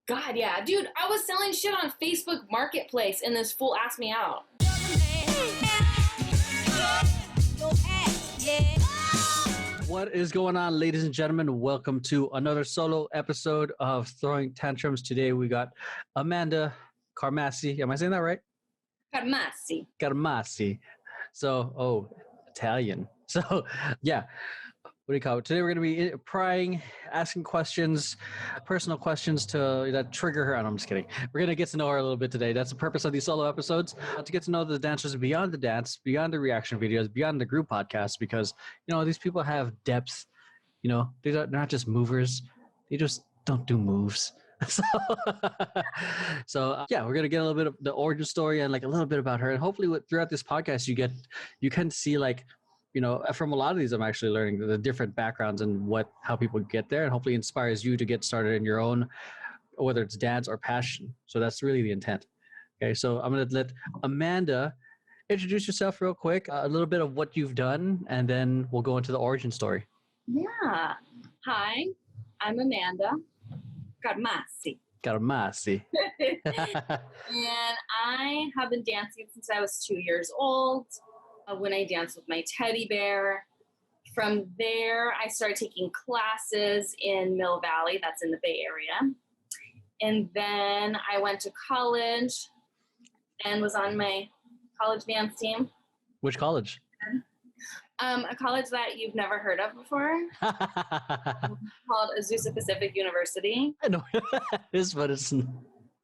God, yeah. Dude, I was selling shit on Facebook Marketplace and this fool asked me out. What is going on, ladies and gentlemen? Welcome to another solo episode of Throwing Tantrums. Today we got Amanda Carmassi. Am I saying that right? Carmassi. Carmassi. So, Italian. So, yeah. What do you call it? Today we're going to be prying, asking questions, personal questions that trigger her. And I'm just kidding. We're going to get to know her a little bit today. That's the purpose of these solo episodes, to get to know the dancers beyond the dance, beyond the reaction videos, beyond the group podcasts, because, these people have depth. They're not just movers. They just don't do moves. So, we're going to get a little bit of the origin story and like a little bit about her. And hopefully throughout this podcast, you can see like, from a lot of these, I'm actually learning the different backgrounds and how people get there, and hopefully inspires you to get started in your own, whether it's dance or passion. So that's really the intent. Okay, so I'm going to let Amanda introduce yourself real quick, a little bit of what you've done, and then we'll go into the origin story. Yeah. Hi, I'm Amanda Carmassi. Carmassi. And I have been dancing since I was 2 years old. When I danced with my teddy bear. From there, I started taking classes in Mill Valley, that's in the Bay Area. And then I went to college and was on my college dance team. Which college? A college that you've never heard of before. Called Azusa Pacific University. I know it is, but it's...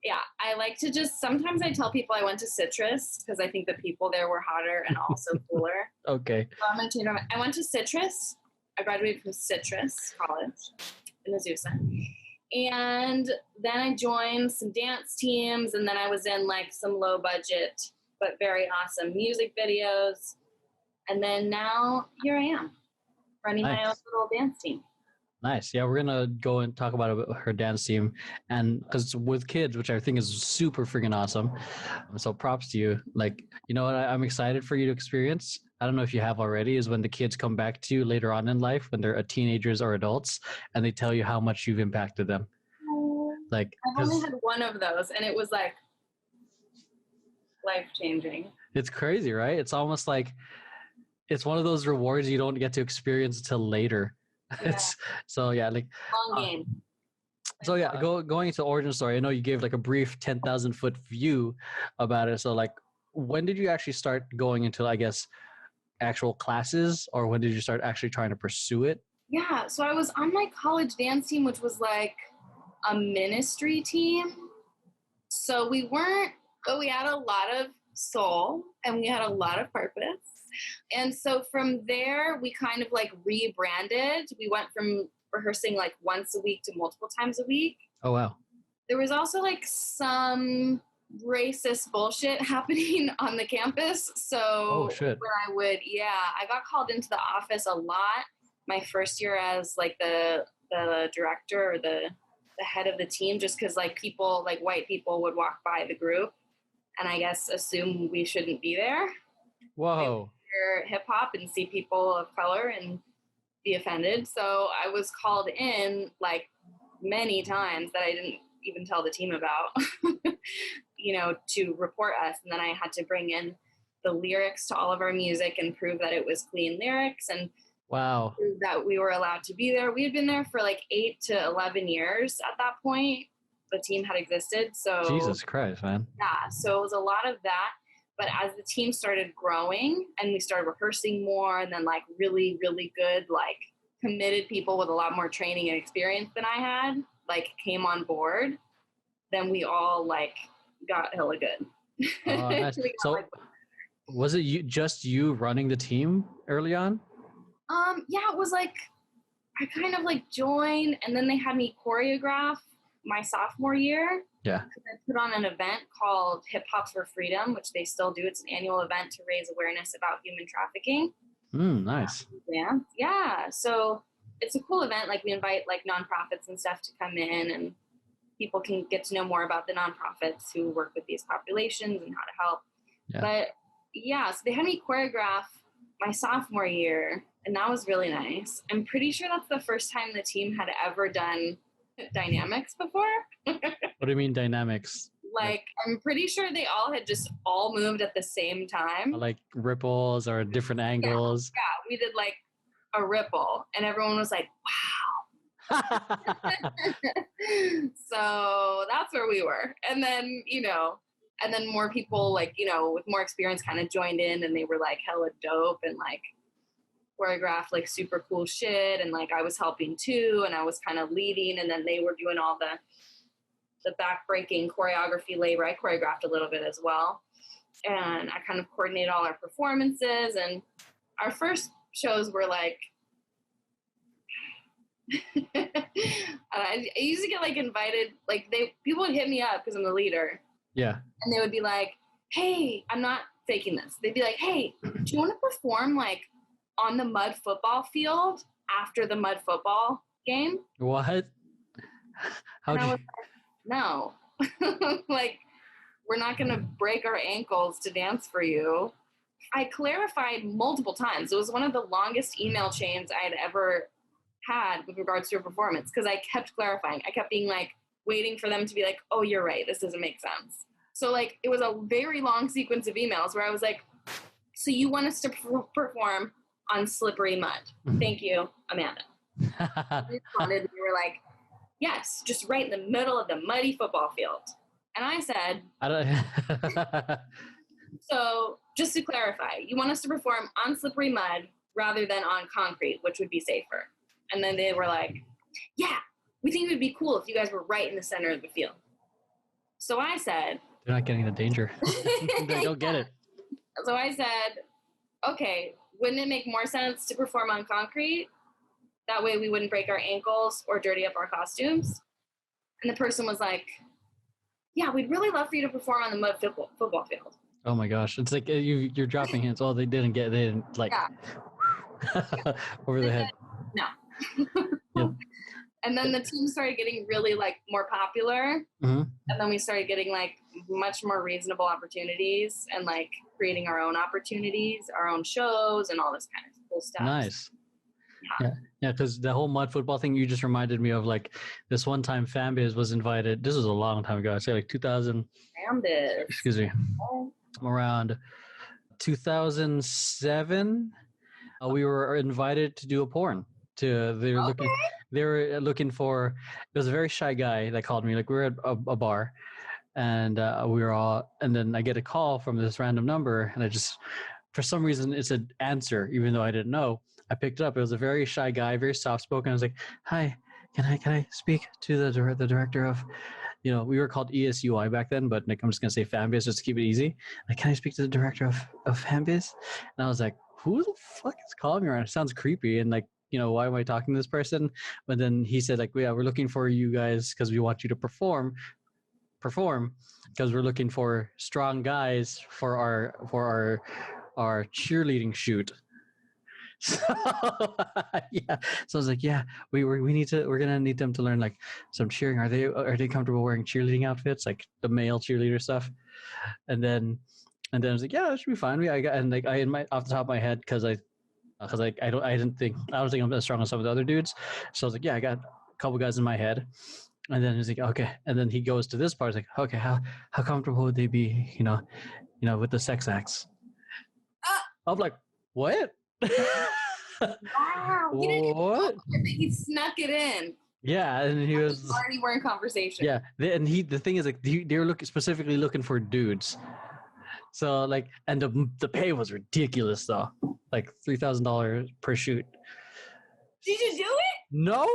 Yeah, I like to sometimes I tell people I went to Citrus because I think the people there were hotter and also cooler. Okay. So I went to Citrus. I graduated from Citrus College in Azusa. And then I joined some dance teams, and then I was in like some low budget but very awesome music videos. And then now here I am running my own little dance team. Nice. Yeah, we're going to go and talk about her dance team. And because with kids, which I think is super freaking awesome. So props to you. Like, you know what I'm excited for you to experience? I don't know if you have already, is when the kids come back to you later on in life, when they're teenagers or adults, and they tell you how much you've impacted them. Like, I've only had one of those, and it was like life-changing. It's crazy, right? It's almost like it's one of those rewards you don't get to experience until later. Yeah. Long game. Going into the origin story, I know you gave like a brief 10,000 foot view about it. So like, when did you actually start going into, I guess, actual classes, or when did you start actually trying to pursue it? Yeah, so I was on my college dance team, which was like a ministry team. So we weren't, but we had a lot of soul and we had a lot of purpose. And so from there, we kind of like rebranded. We went from rehearsing like once a week to multiple times a week. Oh, wow. There was also like some racist bullshit happening on the campus. So when I got called into the office a lot my first year as like the director or the head of the team, just because like people, like white people would walk by the group and I guess assume we shouldn't be there. Whoa. Hear hip hop and see people of color and be offended. So I was called in like many times that I didn't even tell the team about, to report us. And then I had to bring in the lyrics to all of our music and prove that it was clean lyrics and wow, prove that we were allowed to be there. We had been there for like 8 to 11 years at that point. The team had existed. So Jesus Christ, man. Yeah. So it was a lot of that. But as the team started growing and we started rehearsing more, and then like really, really good, like committed people with a lot more training and experience than I had, like came on board, then we all like got hella good. Nice. So was it you running the team early on? Yeah, it was like, I kind of like joined and then they had me choreograph my sophomore year. Yeah. I put on an event called Hip Hop for Freedom, which they still do. It's an annual event to raise awareness about human trafficking. Nice. Yeah. So it's a cool event. Like we invite like nonprofits and stuff to come in, and people can get to know more about the nonprofits who work with these populations and how to help. Yeah. But yeah, so they had me choreograph my sophomore year, and that was really nice. I'm pretty sure that's the first time the team had ever done dynamics before. What do you mean dynamics? Like, I'm pretty sure they all had just all moved at the same time. Like ripples or different angles. Yeah, we did like a ripple, and everyone was like, wow. So that's where we were. And then, and then more people like, with more experience kind of joined in, and they were like hella dope and like choreographed like super cool shit. And like I was helping too, and I was kind of leading, and then they were doing all the back-breaking choreography labor. I choreographed a little bit as well. And I kind of coordinated all our performances. And our first shows were like, I used to get like invited, like people would hit me up because I'm the leader. Yeah. And they would be like, hey, I'm not faking this. They'd be like, hey, do you want to perform like on the mud football field after the mud football game? What? How do you... No, like, we're not going to break our ankles to dance for you. I clarified multiple times. It was one of the longest email chains I had ever had with regards to a performance, because I kept clarifying. I kept being like, waiting for them to be like, oh, you're right, this doesn't make sense. So like, it was a very long sequence of emails where I was like, so you want us to perform on slippery mud? Thank you, Amanda. We responded, we were like, yes, just right in the middle of the muddy football field. And I said, so just to clarify, you want us to perform on slippery mud rather than on concrete, which would be safer. And then they were like, yeah, we think it would be cool if you guys were right in the center of the field. So I said, they're not getting the danger. They don't get it. So I said, okay, wouldn't it make more sense to perform on concrete? That way we wouldn't break our ankles or dirty up our costumes. And the person was like, yeah, we'd really love for you to perform on the mud football field. Oh my gosh. It's like you're dropping hints. Oh, they didn't like over the head. No. Yep. And then the team started getting really like more popular. Mm-hmm. And then we started getting like much more reasonable opportunities and like creating our own opportunities, our own shows and all this kind of cool stuff. Nice. Yeah, because the whole mud football thing, you just reminded me of like this one time Fanbiz was invited. This was a long time ago. I'd say like 2000. Fanbiz. Excuse me. Around 2007, we were invited to do a porn. They were looking for. It was a very shy guy that called me. Like we were at a bar, and we were all. And then I get a call from this random number, and I just, for some reason, it's an answer, even though I didn't know. I picked it up. It was a very shy guy, very soft spoken. I was like, "Hi, can I speak to the director of?" We were called ESUI back then, but like I'm just gonna say Fanbiz just to keep it easy. Like, can I speak to the director of Fanbiz? And I was like, who the fuck is calling me around? It sounds creepy. And like, why am I talking to this person? But then he said like, yeah, we're looking for you guys because we want you to perform because we're looking for strong guys for our cheerleading shoot. So yeah, so I was like, yeah, we're gonna need them to learn like some cheering. Are they comfortable wearing cheerleading outfits, like the male cheerleader stuff? And then I was like, yeah, that should be fine. I off the top of my head because I don't think I'm as strong as some of the other dudes. So I was like, yeah, I got a couple guys in my head. And then he's like, okay. And then he goes to this part. He's like, okay, how comfortable would they be, with the sex acts? I'm like, what? Wow. What? He snuck it in. Yeah, and he was already were in conversation. Yeah, the thing is like they were specifically looking for dudes. So like, and the pay was ridiculous though, like $3,000 per shoot. Did you do it? No.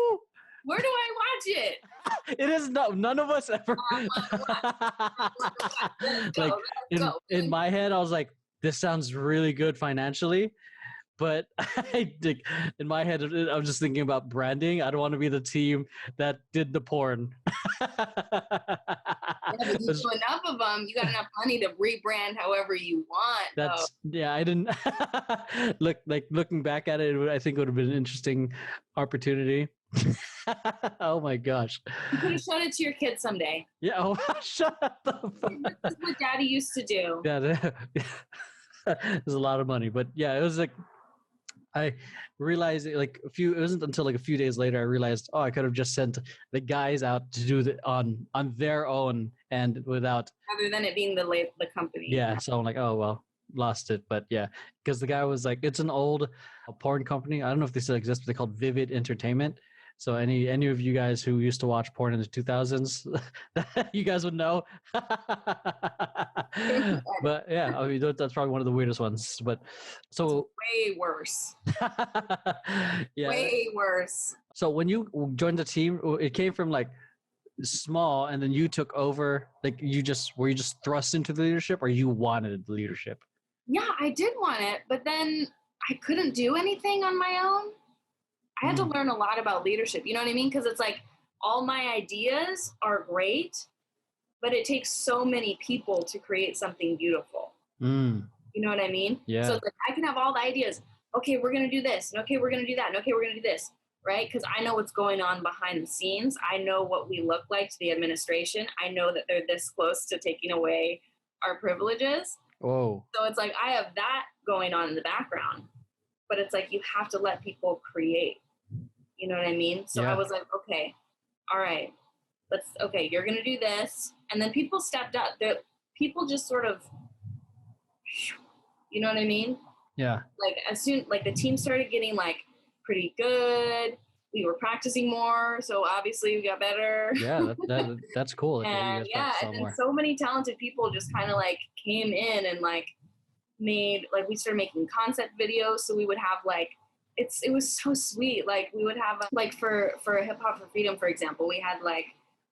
Where do I watch it? It is none of us ever. Like in my head, I was like, this sounds really good financially. But in my head, I'm just thinking about branding. I don't want to be the team that did the porn. Yeah, but you do enough of them, you got enough money to rebrand however you want. Yeah, I didn't looking back at it. I think it would have been an interesting opportunity. Oh my gosh! You could have shown it to your kids someday. Yeah. Oh, shut up. This is what Daddy used to do. Yeah. There's a lot of money, but yeah, it was like. I realized like it wasn't until like a few days later I realized, oh, I could have just sent the guys out to do it on their own and without, rather than it being the company. Yeah, so I'm like, oh well, lost it. But yeah, because the guy was like, it's an old porn company. I don't know if they still exist, but they're called Vivid Entertainment. So any of you guys who used to watch porn in the 2000s, you guys would know. But yeah, I mean that's probably one of the weirdest ones. But so way worse. Yeah, way worse. So when you joined the team, it came from like small, and then you took over. Like were you just thrust into the leadership, or you wanted the leadership? Yeah, I did want it, but then I couldn't do anything on my own. I had to learn a lot about leadership. You know what I mean? Because it's like all my ideas are great, but it takes so many people to create something beautiful. You know what I mean? Yeah. So it's like I can have all the ideas. Okay, we're going to do this. And okay, we're going to do that. And okay, we're going to do this. Right? Because I know what's going on behind the scenes. I know what we look like to the administration. I know that they're this close to taking away our privileges. Oh. So it's like I have that going on in the background. But it's like you have to let people create. You know what I mean? So I was like, okay, all right, you're going to do this. And then people stepped up. People just sort of, you know what I mean? Yeah. Like as soon, like the team started getting like pretty good. We were practicing more. So obviously we got better. Yeah, that's cool. And and then so many talented people just kind of like came in and like we started making concept videos. So we would have like, it was so sweet. Like we would have like for Hip Hop for Freedom, for example, we had like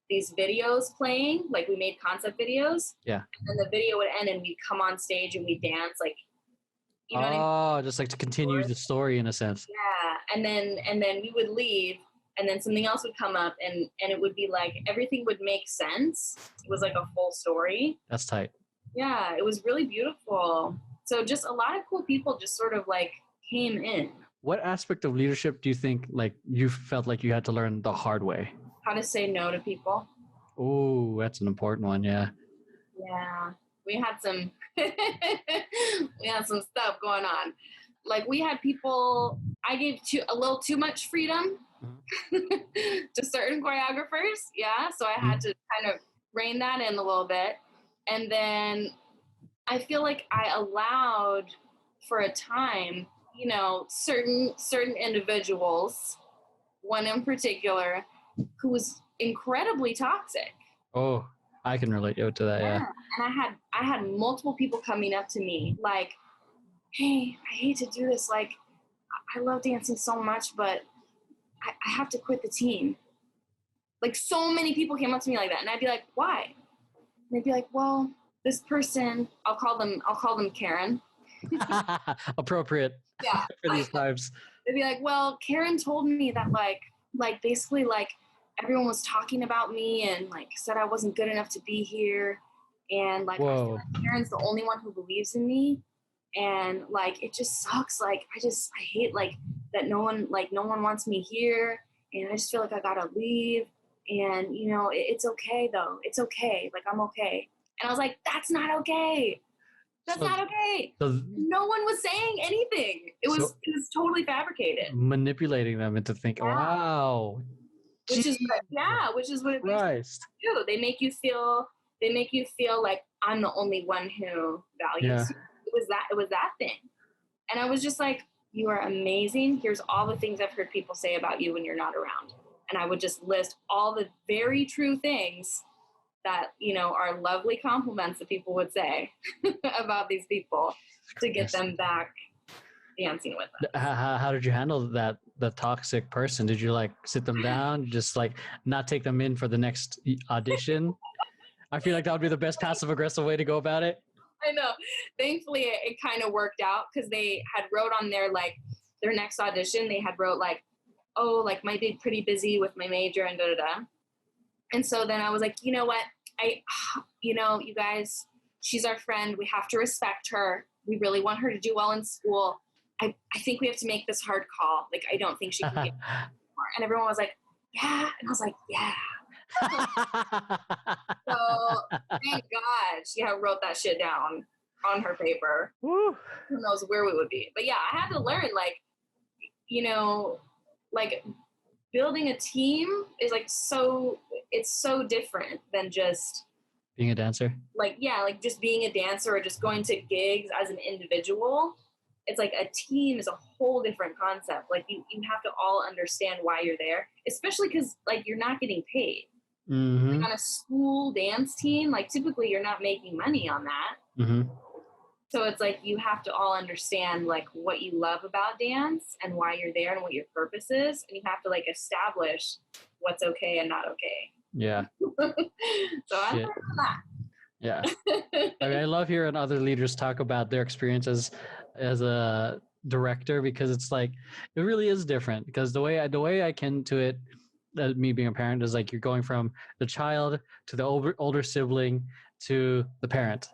these videos playing, like we made concept videos. Yeah. And then the video would end and we'd come on stage and we dance like, you know what I mean? Just like to continue the story in a sense. Yeah. And then we would leave and then something else would come up and it would be like, everything would make sense. It was like a full story. That's tight. Yeah. It was really beautiful. So just a lot of cool people just sort of like came in. What aspect of leadership do you think like you felt like you had to learn the hard way? How to say no to people. Oh, that's an important one. Yeah. Yeah. We had some stuff going on. Like we had people, I gave a little too much freedom to certain choreographers. Yeah. So I had to kind of rein that in a little bit. And then I feel like I allowed for a time, you know, certain individuals, one in particular, who was incredibly toxic. Oh, I can relate to that. Yeah. And I had multiple people coming up to me like, hey, I hate to do this. Like, I love dancing so much, but I have to quit the team. Like so many people came up to me like that. And I'd be like, why? And they'd be like, well, this person, I'll call them Karen. Appropriate. Yeah. For these times. They'd be like, well, Karen told me that like basically like everyone was talking about me and like said I wasn't good enough to be here. And like, I feel like Karen's the only one who believes in me. And like, it just sucks. Like, I hate like that no one wants me here. And I just feel like I gotta leave. And you know, it's okay though. It's okay. Like, I'm okay. And I was like, that's not okay. That's not okay. So no one was saying anything. It was totally fabricated. Manipulating them into thinking, wow. Which is what it makes you do. They make you feel like I'm the only one who values you. It was that thing. And I was just like, you are amazing. Here's all the things I've heard people say about you when you're not around. And I would just list all the very true things that, you know, are lovely compliments that people would say about these people to get them back dancing with us. How did you handle that, the toxic person? Did you like sit them down, just like not take them in for the next audition? I feel like that would be the best passive aggressive way to go about it. I know. Thankfully, it kind of worked out because they had wrote on their next audition, they had wrote like, oh, like might be pretty busy with my major and da-da-da. And so then I was like, you know what? You guys, she's our friend. We have to respect her. We really want her to do well in school. I think we have to make this hard call. Like, I don't think she can get more. And everyone was like, yeah. And I was like, yeah. So thank God she wrote that shit down on her paper. Woo. Who knows where we would be. But yeah, I had to learn, like, you know, like building a team is like it's so different than just being a dancer. Like, yeah, like just being a dancer or just going to gigs as an individual. It's like a team is a whole different concept. Like you have to all understand why you're there, especially because like you're not getting paid. Mm-hmm. Like on a school dance team, like typically you're not making money on that. Mm-hmm. So it's like you have to all understand like what you love about dance and why you're there and what your purpose is, and you have to like establish what's okay and not okay. Yeah. So I'm learning that. Yeah. I mean, I love hearing other leaders talk about their experiences as a director, because it's like it really is different. Because the way I can to it, me being a parent, is like you're going from the child to the older sibling to the parent.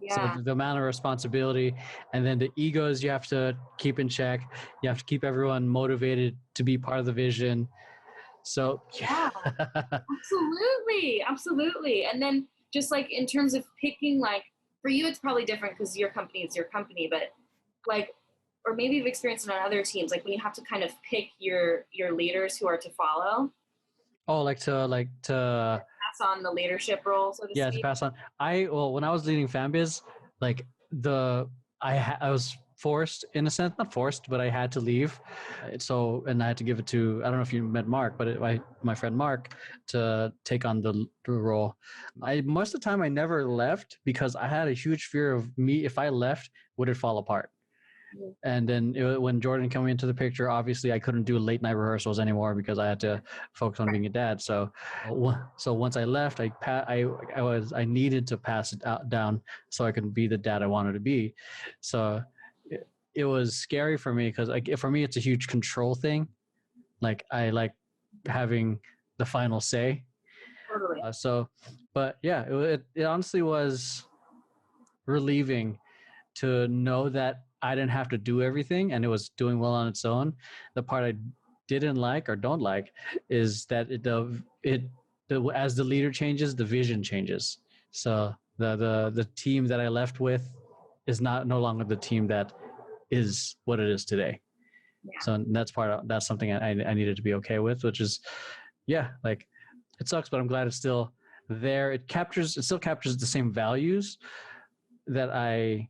Yeah. So the amount of responsibility, and then the egos you have to keep in check. You have to keep everyone motivated to be part of the vision. So yeah, absolutely. And then just like in terms of picking, like for you, it's probably different because your company is your company, but like, or maybe you've experienced it on other teams, like when you have to kind of pick your leaders who are to follow. Oh, to pass on the leadership role, so to speak. To pass on. When I was leading FanBiz, like I was forced, in a sense, not forced, but I had to leave. And I had to give it to, I don't know if you met Mark, but my friend Mark, to take on the role. Most of the time I never left because I had a huge fear of if I left, would it fall apart? And then when Jordan came into the picture, obviously I couldn't do late night rehearsals anymore because I had to focus on being a dad. So once I left, I needed to pass it down so I could be the dad I wanted to be. So it was scary for me because for me it's a huge control thing. Like I like having the final say. Totally. But yeah, it honestly was relieving to know that I didn't have to do everything and it was doing well on its own. The part I didn't like or don't like is that as the leader changes, the vision changes. So the team that I left with is no longer the team that is what it is today. Yeah. So that's something I needed to be okay with, which is, yeah, like it sucks, but I'm glad it's still there. It still captures the same values that I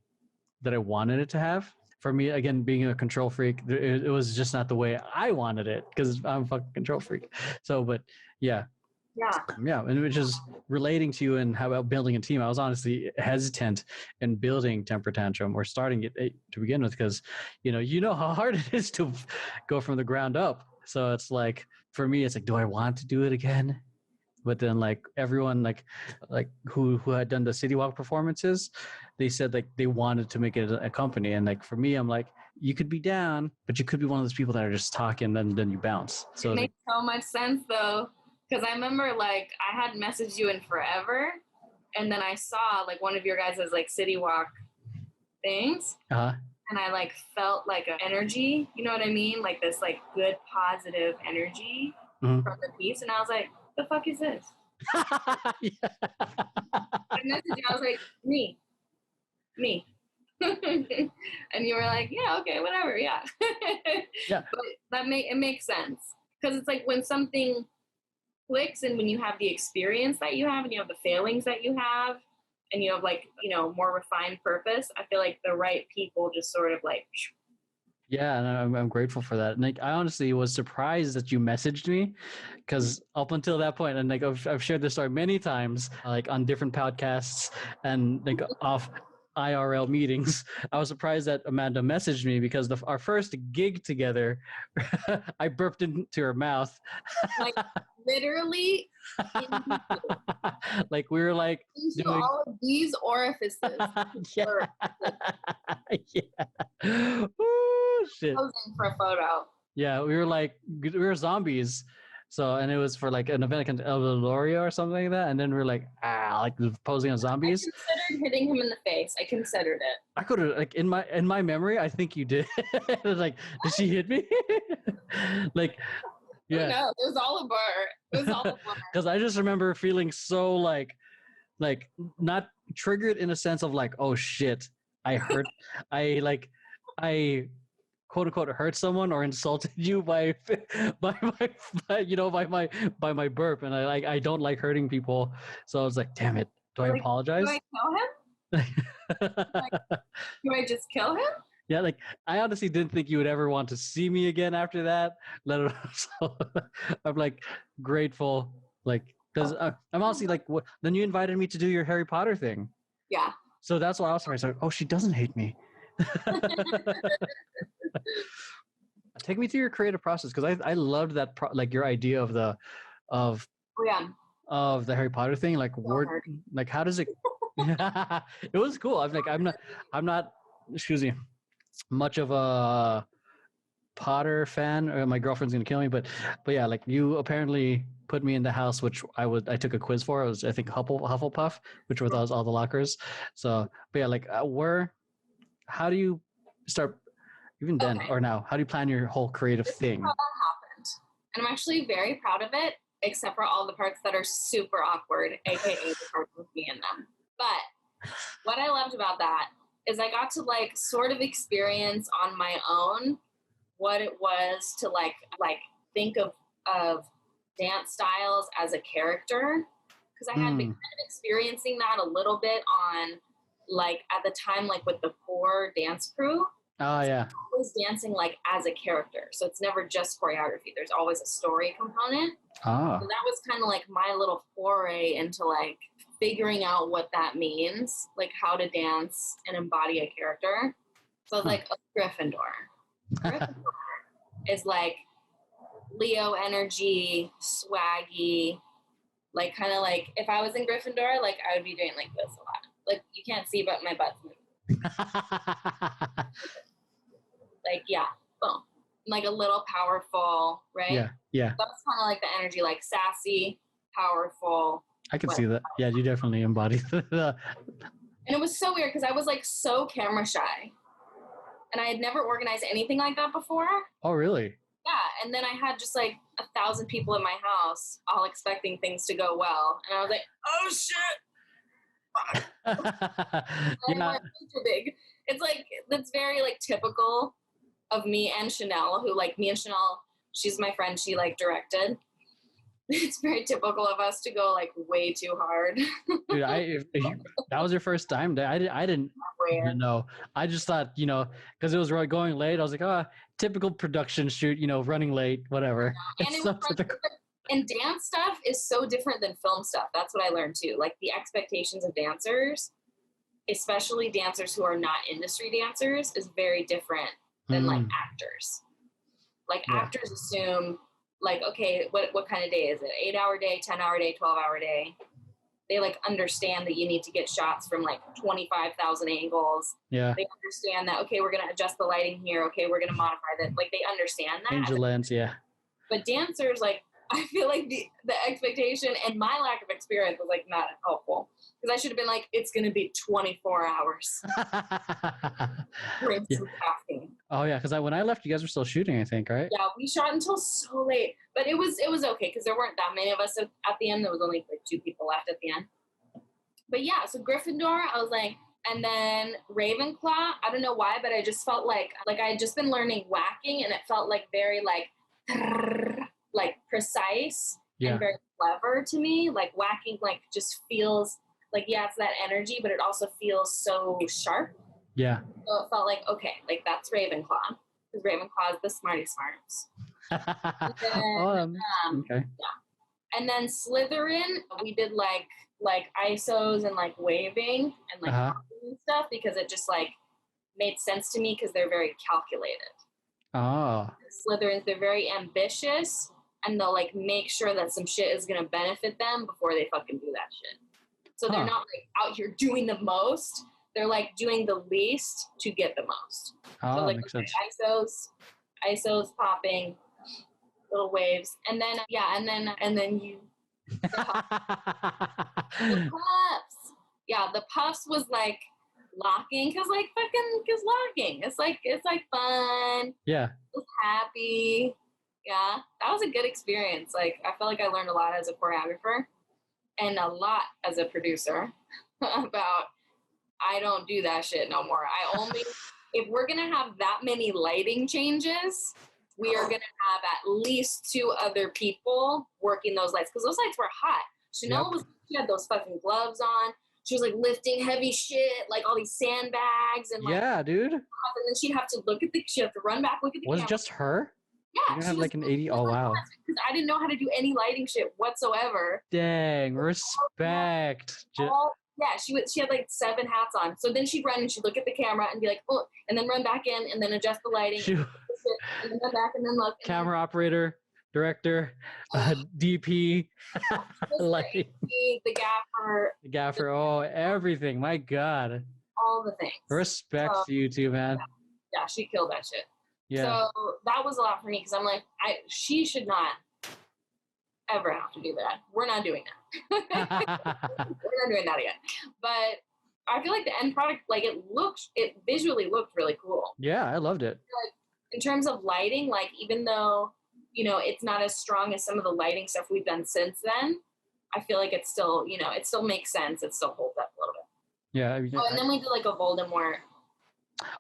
wanted it to have. For me, again, being a control freak, it was just not the way I wanted it because I'm a fucking control freak. So, but yeah, and which is relating to you and how about building a team. I was honestly hesitant in building Temper Tantrum or starting it to begin with because you know how hard it is to go from the ground up. So it's like, for me, it's like, do I want to do it again? But then like everyone like who had done the City Walk performances, they said like they wanted to make it a company. And like for me, I'm like, you could be down, but you could be one of those people that are just talking and then you bounce. So it makes so much sense though. Because I remember like I had messaged you in forever, and then I saw like one of your guys' like City Walk things. And I like felt like an energy, you know what I mean? Like this like good positive energy from the piece. And I was like, the fuck is this? I messaged you, I was like, me. And you were like, yeah, okay, whatever, yeah. Yeah. But it makes sense. Because it's like when something clicks and when you have the experience that you have and you have the failings that you have and you have like, more refined purpose, I feel like the right people just sort of like... Yeah, and I'm grateful for that. And like, I honestly was surprised that you messaged me, because up until that point, and like I've shared this story many times, like on different podcasts and like off IRL meetings, I was surprised that Amanda messaged me because our first gig together, I burped into her mouth. Like literally. Like we were like into all of these orifices. Yeah. Ooh, shit. Posing for a photo. Yeah, we were zombies. So, and it was for like an event like El Loria or something like that. And then we were like posing as zombies. I considered hitting him in the face. I considered it. I could have, like, in my memory, I think you did. It was like, did she hit me? Like, yeah. No, it was all a blur. Because I just remember feeling so like not triggered in a sense of like, oh shit, I hurt. I quote unquote hurt someone or insulted you by by my burp, and I don't like hurting people, so I was like, damn it, do I apologize? Do I kill him? Do I just kill him? Yeah, like I honestly didn't think you would ever want to see me again after that. Let it so I'm like grateful, like because I'm honestly like, what? Then you invited me to do your Harry Potter thing. Yeah. So that's why I was like, oh, she doesn't hate me. Take me through your creative process, because I loved that like your idea of the of of the Harry Potter thing, like like how does it it was cool. I'm not excuse me, much of a Potter fan, or my girlfriend's gonna kill me, but yeah, like you apparently put me in the house, which I took a quiz for. It was, I think, Hufflepuff, which were all the lockers. So but yeah, like how do you start, even then or now, how do you plan your whole creative thing? How that happened, and I'm actually very proud of it, except for all the parts that are super awkward, aka the parts with me in them. But what I loved about that is I got to like sort of experience on my own what it was to like think of dance styles as a character, because I had been kind of experiencing that a little bit on like at the time, like with the core dance crew. Oh yeah. So I was dancing like as a character, so it's never just choreography. There's always a story component. Oh. So that was kind of like my little foray into like figuring out what that means, like how to dance and embody a character. So I was like, a Gryffindor. Gryffindor is like Leo energy, swaggy, like kind of like if I was in Gryffindor, like I would be doing like this a lot. Like you can't see, but my butt's moving. Like yeah, boom, like a little powerful, right? Yeah. That's kind of like the energy, like sassy, powerful. I can see that. Yeah, you definitely embody the. And it was so weird because I was like so camera shy, and I had never organized anything like that before. Oh really? Yeah, and then I had just like 1,000 people in my house, all expecting things to go well, and I was like, "Oh shit!" Yeah. Too big. It's like that's very like typical of me and Chanel, who like me and Chanel. She's my friend. She like directed. It's very typical of us to go like way too hard. Dude, if that was your first time, I didn't even know. I just thought, because it was really going late. I was like, typical production shoot, running late, whatever. And dance stuff is so different than film stuff. That's what I learned too. Like the expectations of dancers, especially dancers who are not industry dancers, is very different than like actors. Like actors assume like, okay, what kind of day is it? 8-hour day, 10-hour day, 12-hour day. They like understand that you need to get shots from like 25,000 angles. Yeah. They understand that, okay, we're going to adjust the lighting here. Okay, we're going to modify that. Like they understand that. Change the lens, yeah. But dancers, like, I feel like the expectation and my lack of experience was like not helpful. Because I should have been like, it's going to be 24 hours. Drink some caffeine. Oh yeah, because when I left, you guys were still shooting, I think, right? Yeah, we shot until so late, but it was okay because there weren't that many of us. So at the end, there was only like 2 people left at the end. But yeah, so Gryffindor, I was like, and then Ravenclaw. I don't know why, but I just felt like I had just been learning whacking, and it felt like very like precise and very clever to me. Like whacking, like just feels like it's that energy, but it also feels so sharp. Yeah. So it felt like, okay, like that's Ravenclaw. Because Ravenclaw is the smarty smarts. Okay. Yeah. And then Slytherin, we did like ISOs and like waving and like and stuff because it just like made sense to me because they're very calculated. Oh. Slytherins, they're very ambitious and they'll like make sure that some shit is gonna benefit them before they fucking do that shit. So they're not like out here doing the most. They're like doing the least to get the most. Oh, so like makes sense. ISOs popping, little waves, and then and then you. The puffs. Yeah, the puffs was like locking because locking. It's like fun. Yeah. It's happy. Yeah, that was a good experience. Like I felt like I learned a lot as a choreographer and a lot as a producer about. I don't do that shit no more. I only, if we're going to have that many lighting changes, we are going to have at least 2 other people working those lights, because those lights were hot. Chanel she had those fucking gloves on. She was like lifting heavy shit, like all these sandbags and like, yeah, dude. And then she'd have to run back, look at the camera. Was it just her? Yeah, you have like an 80. Oh wow. Because I didn't know how to do any lighting shit whatsoever. Dang, respect. She had like 7 hats on. So then she'd run and she'd look at the camera and be like, oh, and then run back in and then adjust the lighting. And then run back and then look. Camera operator, director, DP, lighting. The gaffer. The gaffer, everything. My God. All the things. Respect to you too, man. Yeah, she killed that shit. Yeah. So that was a lot for me because I'm like, she should not ever have to do that. We're not doing that. We're not doing that again. But I feel like the end product, like it visually looked really cool. Yeah, I loved it. Like in terms of lighting, like even though, it's not as strong as some of the lighting stuff we've done since then, I feel like it's still, it still makes sense. It still holds up a little bit. Yeah. And then we did like a Voldemort.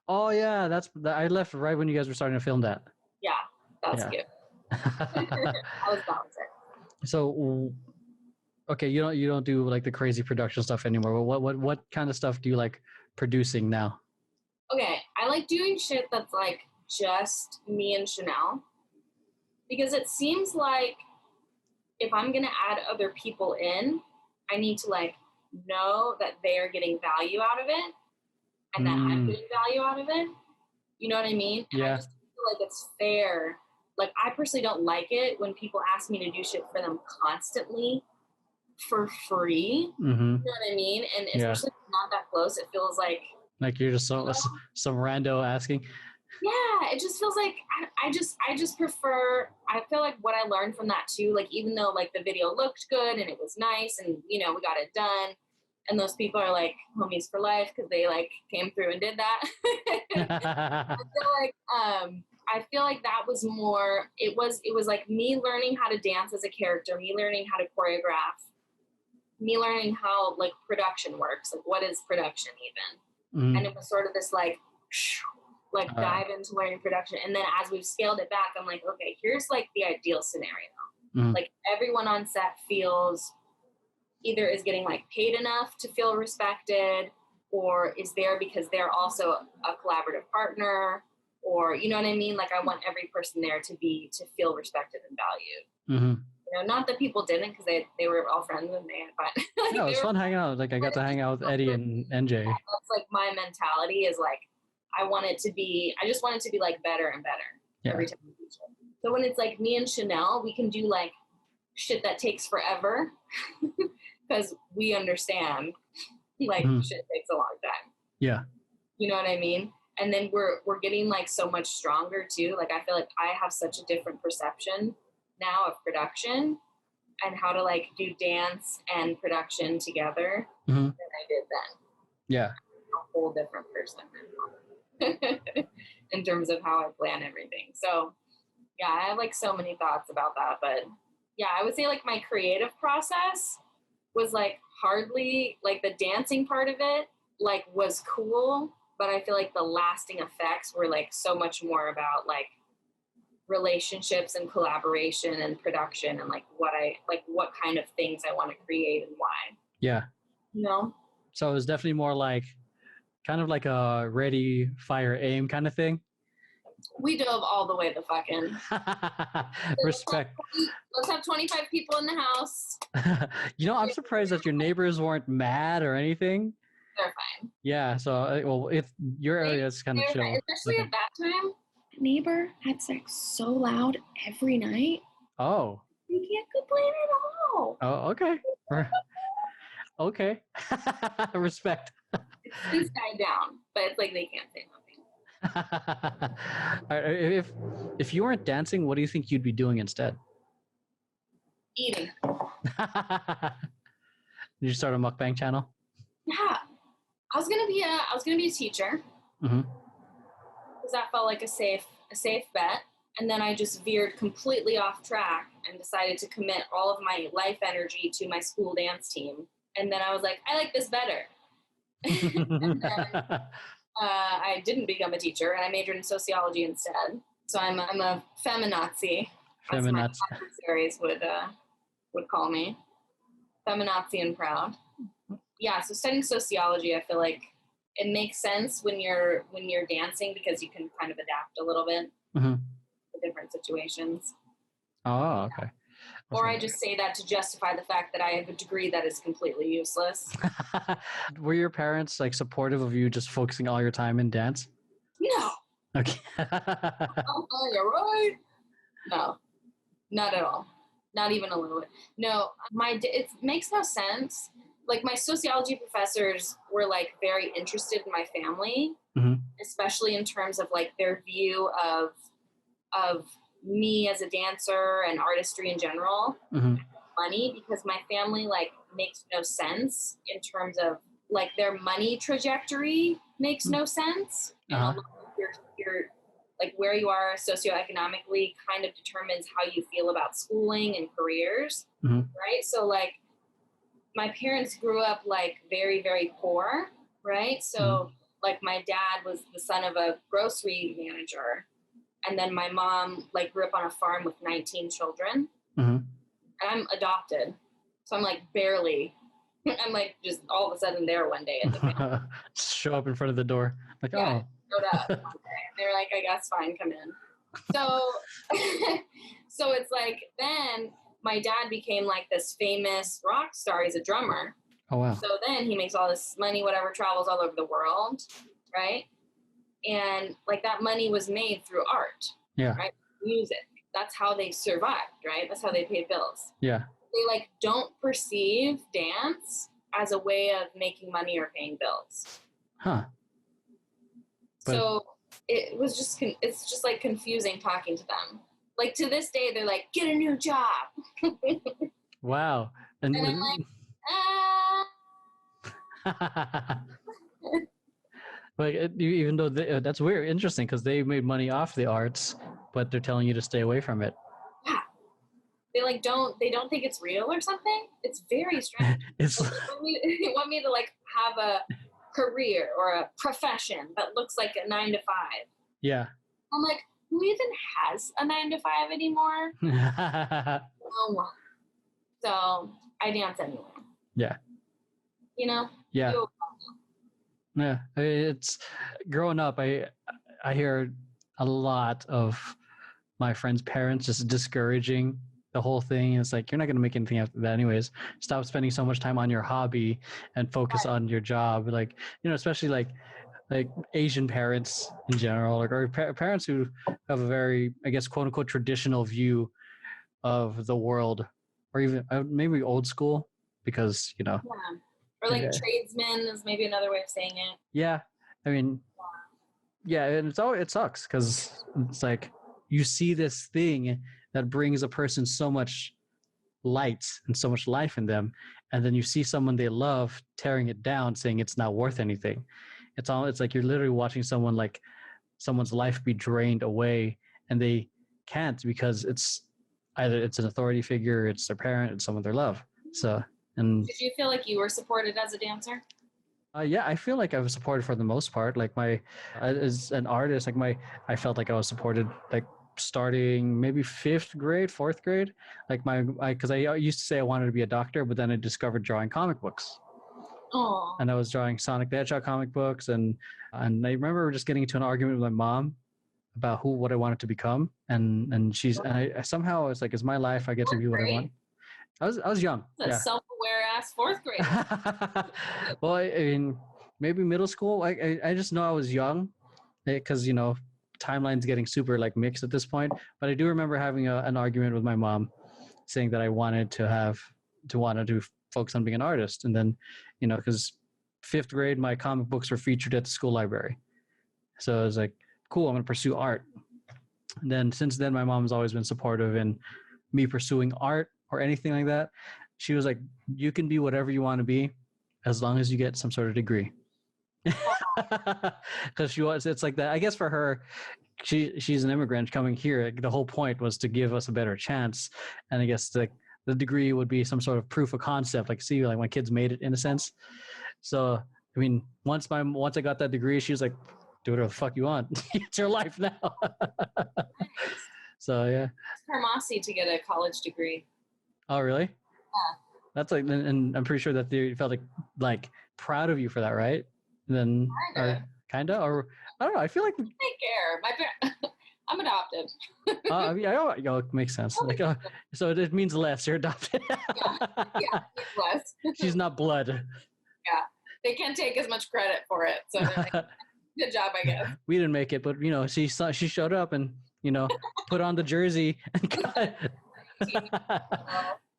Oh yeah, I left right when you guys were starting to film that. Yeah, that's cute. I was balancing. So, okay, you don't do like the crazy production stuff anymore. What kind of stuff do you like producing now? Okay, I like doing shit that's like just me and Chanel, because it seems like if I'm gonna add other people in, I need to like know that they are getting value out of it. And that I'm getting value out of it. You know what I mean? And I just feel like it's fair. Like, I personally don't like it when people ask me to do shit for them constantly for free. Mm-hmm. You know what I mean? And especially if it's not that close, it feels like you're just some rando asking. Yeah, it just feels like I just prefer. I feel like what I learned from that too, like even though like the video looked good and it was nice and we got it done. And those people are like homies for life because they like came through and did that. I feel like that was more. It was like me learning how to dance as a character, me learning how to choreograph, me learning how like production works. Like what is production even? And it was sort of this like dive into learning production. And then as we've scaled it back, I'm like, okay, here's like the ideal scenario. Like everyone on set feels either is getting like paid enough to feel respected, or is there because they're also a collaborative partner, or you know what I mean? Like I want every person there to feel respected and valued. Not that people didn't, because they were all friends and they had fun. Like, it was fun hanging out. Like I got to hang out with Eddie and NJ. That's like my mentality is like I just want it to be like better and better every time we do shit. So when it's like me and Chanel, we can do like shit that takes forever. Because we understand, like, shit takes a long time. Yeah. You know what I mean? And then we're getting, like, so much stronger, too. Like, I feel like I have such a different perception now of production and how to, like, do dance and production together than I did then. Yeah. I'm a whole different person in terms of how I plan everything. So, yeah, I have, like, so many thoughts about that. But, yeah, I would say, like, my creative process was like hardly like the dancing part of it like was cool, but I feel like the lasting effects were like so much more about like relationships and collaboration and production and like what kind of things I want to create and why. Yeah. So it was definitely more like kind of like a ready, fire, aim kind of thing. We dove all the way the fuck in. Respect. Let's have 25 people in the house. I'm surprised that your neighbors weren't mad or anything. They're fine. Yeah, so if your area is kind of chill. Fine. Especially at that time, neighbor had sex so loud every night. Oh. You can't complain at all. Oh, okay. Okay. Respect. It's since died down, but it's like they can't say nothing. If you weren't dancing, what do you think you'd be doing instead? Eating. Did you start a mukbang channel? Yeah, I was gonna be a teacher. Because that felt like a safe bet, and then I just veered completely off track and decided to commit all of my life energy to my school dance team. And then I was like, I like this better. And then I didn't become a teacher, and I majored in sociology instead. So I'm a feminazi, as my adversaries would call me. Feminazi and proud. Yeah, so studying sociology, I feel like it makes sense when you're dancing because you can kind of adapt a little bit to different situations. Oh, okay. Or I just say that to justify the fact that I have a degree that is completely useless. Were your parents like supportive of you just focusing all your time in dance? No. Okay. Oh, you're right. No, not at all. Not even a little bit. No, it makes no sense. Like my sociology professors were like very interested in my family, especially in terms of like their view of me as a dancer and artistry in general, money, because my family like makes no sense in terms of like their money trajectory makes no sense. And your like where you are socioeconomically kind of determines how you feel about schooling and careers, right? So like my parents grew up like very, very poor, right? So like my dad was the son of a grocery manager. And then my mom like grew up on a farm with 19 children. And I'm adopted. So I'm like barely, I'm like just all of a sudden there one day at the family. Show up in front of the door. Like, yeah, showed up one day. They were like, I guess fine, come in. So, so it's like then my dad became like this famous rock star. He's a drummer. Oh, wow. So then he makes all this money, whatever, travels all over the world, right? And like that money was made through art, right? Music. That's how they survived, right? That's how they paid bills. Yeah. They like don't perceive dance as a way of making money or paying bills. Huh. So it was just, it's just like confusing talking to them. Like to this day, they're like, get a new job. Wow. And I'm like, Like even though that's weird, interesting, because they made money off the arts, but they're telling you to stay away from it. Yeah, they like don't think it's real or something. It's very strange. It's like, they want me to like have a career or a profession that looks like a 9 to 5. Yeah. I'm like, who even has a 9 to 5 anymore? No one. So I dance anyway. Yeah. You know. Yeah. Yeah, it's growing up. I hear a lot of my friends' parents just discouraging the whole thing. It's like, you're not going to make anything after that anyways. Stop spending so much time on your hobby and focus on your job. Like, you know, especially like Asian parents in general, or parents who have a very, I guess, quote unquote, traditional view of the world, or even maybe old school, because, you know. Yeah. Or like tradesmen is maybe another way of saying it. Yeah. I mean, yeah, and it sucks because it's like you see this thing that brings a person so much light and so much life in them, and then you see someone they love tearing it down, saying it's not worth anything. It's like you're literally watching someone's life be drained away, and they can't because it's either it's an authority figure, it's their parent, it's someone they love. So. And did you feel like you were supported as a dancer? Yeah, I feel like I was supported for the most part. Like as an artist, I felt like I was supported, like starting maybe 5th grade, 4th grade. Like because I used to say I wanted to be a doctor, but then I discovered drawing comic books. Oh. And I was drawing Sonic the Hedgehog comic books, and I remember just getting into an argument with my mom about what I wanted to become, and I somehow it's like, it's my life, I get to be what I want. I was young. That's a self-aware ass 4th grader. Well, I mean, maybe middle school. I just know I was young, because, you know, timeline's getting super like mixed at this point. But I do remember having an argument with my mom, saying that I wanted to focus on being an artist, and then, you know, because 5th grade, my comic books were featured at the school library, so I was like, cool, I'm gonna pursue art. And then since then, my mom's always been supportive in me pursuing art or anything like that. She was like, you can be whatever you want to be as long as you get some sort of degree. Because it's like that. I guess for her, she's an immigrant coming here. The whole point was to give us a better chance. And I guess the degree would be some sort of proof of concept, like see, like my kids made it in a sense. So I mean, once I got that degree, she was like, do whatever the fuck you want. It's your life now. Nice. So yeah. Carmassi to get a college degree. Oh really? Yeah. That's like, and I'm pretty sure that they felt like proud of you for that, right? And then kinda, or I don't know. I feel like take care. I'm adopted. I mean, it makes sense. Like, so it means less. You're adopted. Yeah, less. She's not blood. Yeah, they can't take as much credit for it. So like, good job, I guess. We didn't make it, but she showed up and put on the jersey.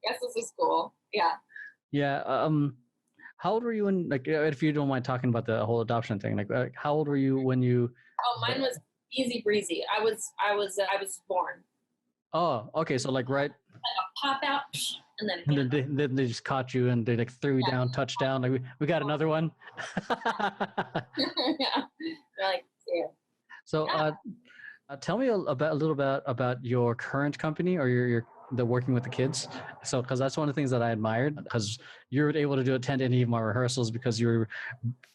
Yes, this is cool. Yeah. Yeah. How old were you when, like, if you don't mind talking about the whole adoption thing, like how old were you when you? Oh, mine was easy breezy. I was born. Oh, okay. So like right. Like a pop out, and then they just caught you and they like threw you down, touchdown. Like we got another one. Yeah. They're like, yeah. So tell me a little bit about your current company or your the working with the kids. So because that's one of the things that I admired, because you were able to attend any of my rehearsals because you were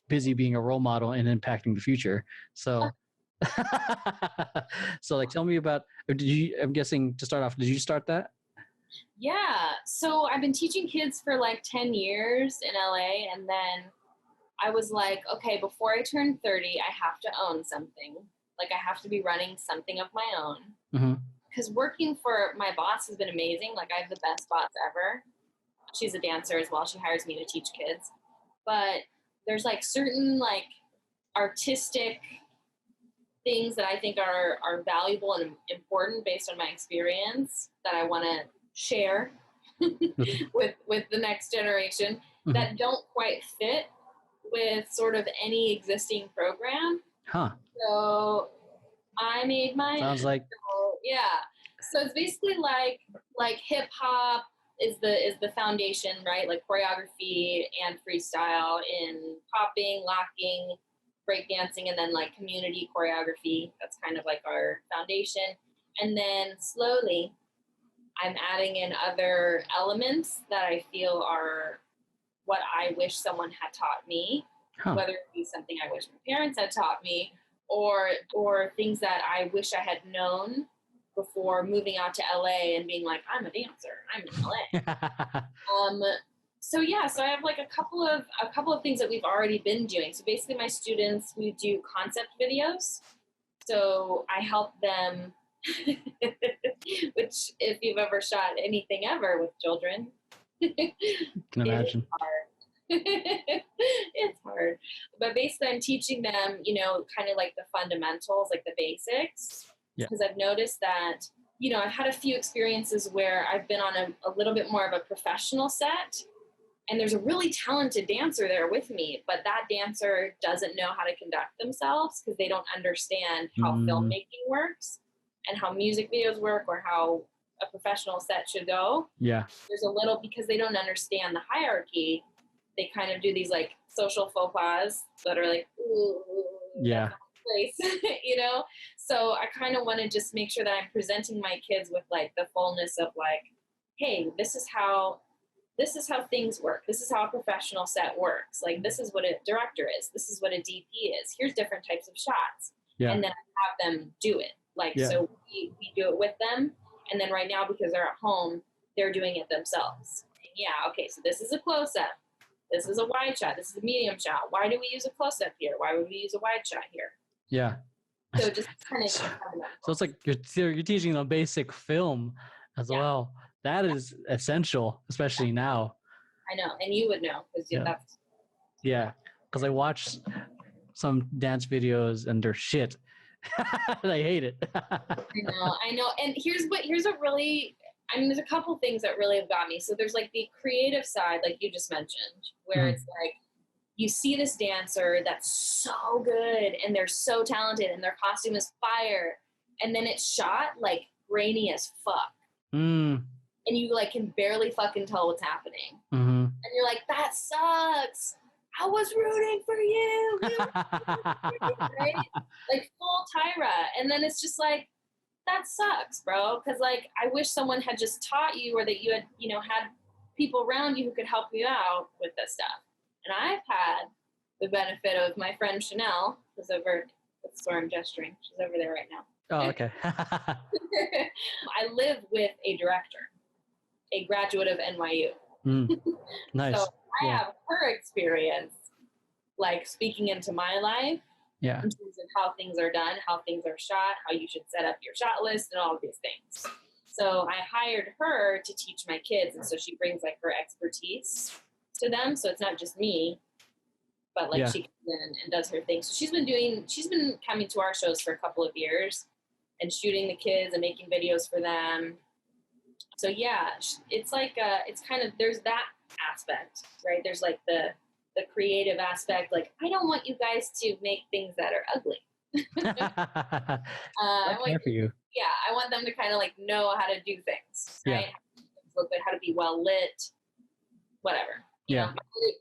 busy being a role model and impacting the future. So so like tell me about, I'm guessing to start off, did you start that? Yeah. So I've been teaching kids for like 10 years in LA, and then I was like, okay, before I turn 30, I have to own something. Like I have to be running something of my own. Mm-hmm. Because working for my boss has been amazing. Like I have the best boss ever. She's a dancer as well. She hires me to teach kids. But there's like certain like artistic things that I think are valuable and important based on my experience that I want to share with the next generation that don't quite fit with sort of any existing program. Huh. So I made my sounds like so it's basically like hip hop is the foundation, right? Like choreography and freestyle in popping, locking, breakdancing, and then like community choreography. That's kind of like our foundation. And then slowly I'm adding in other elements that I feel are what I wish someone had taught me, whether it be something I wish my parents had taught me, or things that I wish I had known before moving out to LA and being like, I'm a dancer, I'm in LA. So I have like a couple of things that we've already been doing. So basically my students, we do concept videos. So I help them, which if you've ever shot anything ever with children, can imagine. It's hard. But basically I'm teaching them, kind of like the fundamentals, like the basics. Because I've noticed that, I've had a few experiences where I've been on a little bit more of a professional set, and there's a really talented dancer there with me, but that dancer doesn't know how to conduct themselves because they don't understand how filmmaking works and how music videos work or how a professional set should go. Yeah. There's a little, because they don't understand the hierarchy, they kind of do these like social faux pas that are like, ooh, yeah, place, So I kind of want to just make sure that I'm presenting my kids with like the fullness of like, hey, this is how things work. This is how a professional set works. Like, this is what a director is. This is what a DP is. Here's different types of shots. Yeah. And then I have them do it. Like, so we do it with them. And then right now, because they're at home, they're doing it themselves. Yeah, okay, so this is a close-up. This is a wide shot. This is a medium shot. Why do we use a close-up here? Why would we use a wide shot here? Yeah. So just kind of. So it's like you're teaching them basic film as well. That is essential, especially now. I know, and you would know because that's. Yeah, because I watch some dance videos and they're shit. And I hate it. I know, and here's a really. There's a couple things that really have got me. So there's like the creative side, like you just mentioned, where it's like you see this dancer that's so good and they're so talented and their costume is fire, and then it's shot like grainy as fuck. And you like can barely fucking tell what's happening. And you're like, that sucks. I was rooting for you. Right? Like full Tyra. And then it's just like, that sucks, bro. Because like, I wish someone had just taught you, or that you had, had people around you who could help you out with this stuff. And I've had the benefit of my friend Chanel, who's over, that's where I'm gesturing. She's over there right now. Oh, okay. I live with a director, a graduate of NYU. Nice. So I have her experience, like speaking into my life, in terms of how things are done, how things are shot, how you should set up your shot list, and all of these things. So I hired her to teach my kids, and so she brings like her expertise to them. So it's not just me, but like she comes in and does her thing. So she's been coming to our shows for a couple of years and shooting the kids and making videos for them. So yeah, it's like it's kind of, there's that aspect, right? There's like the creative aspect. Like, I don't want you guys to make things that are ugly. I care for you. Yeah, I want them to kind of like know how to do things, right? Look good, how to be well lit, whatever. You know,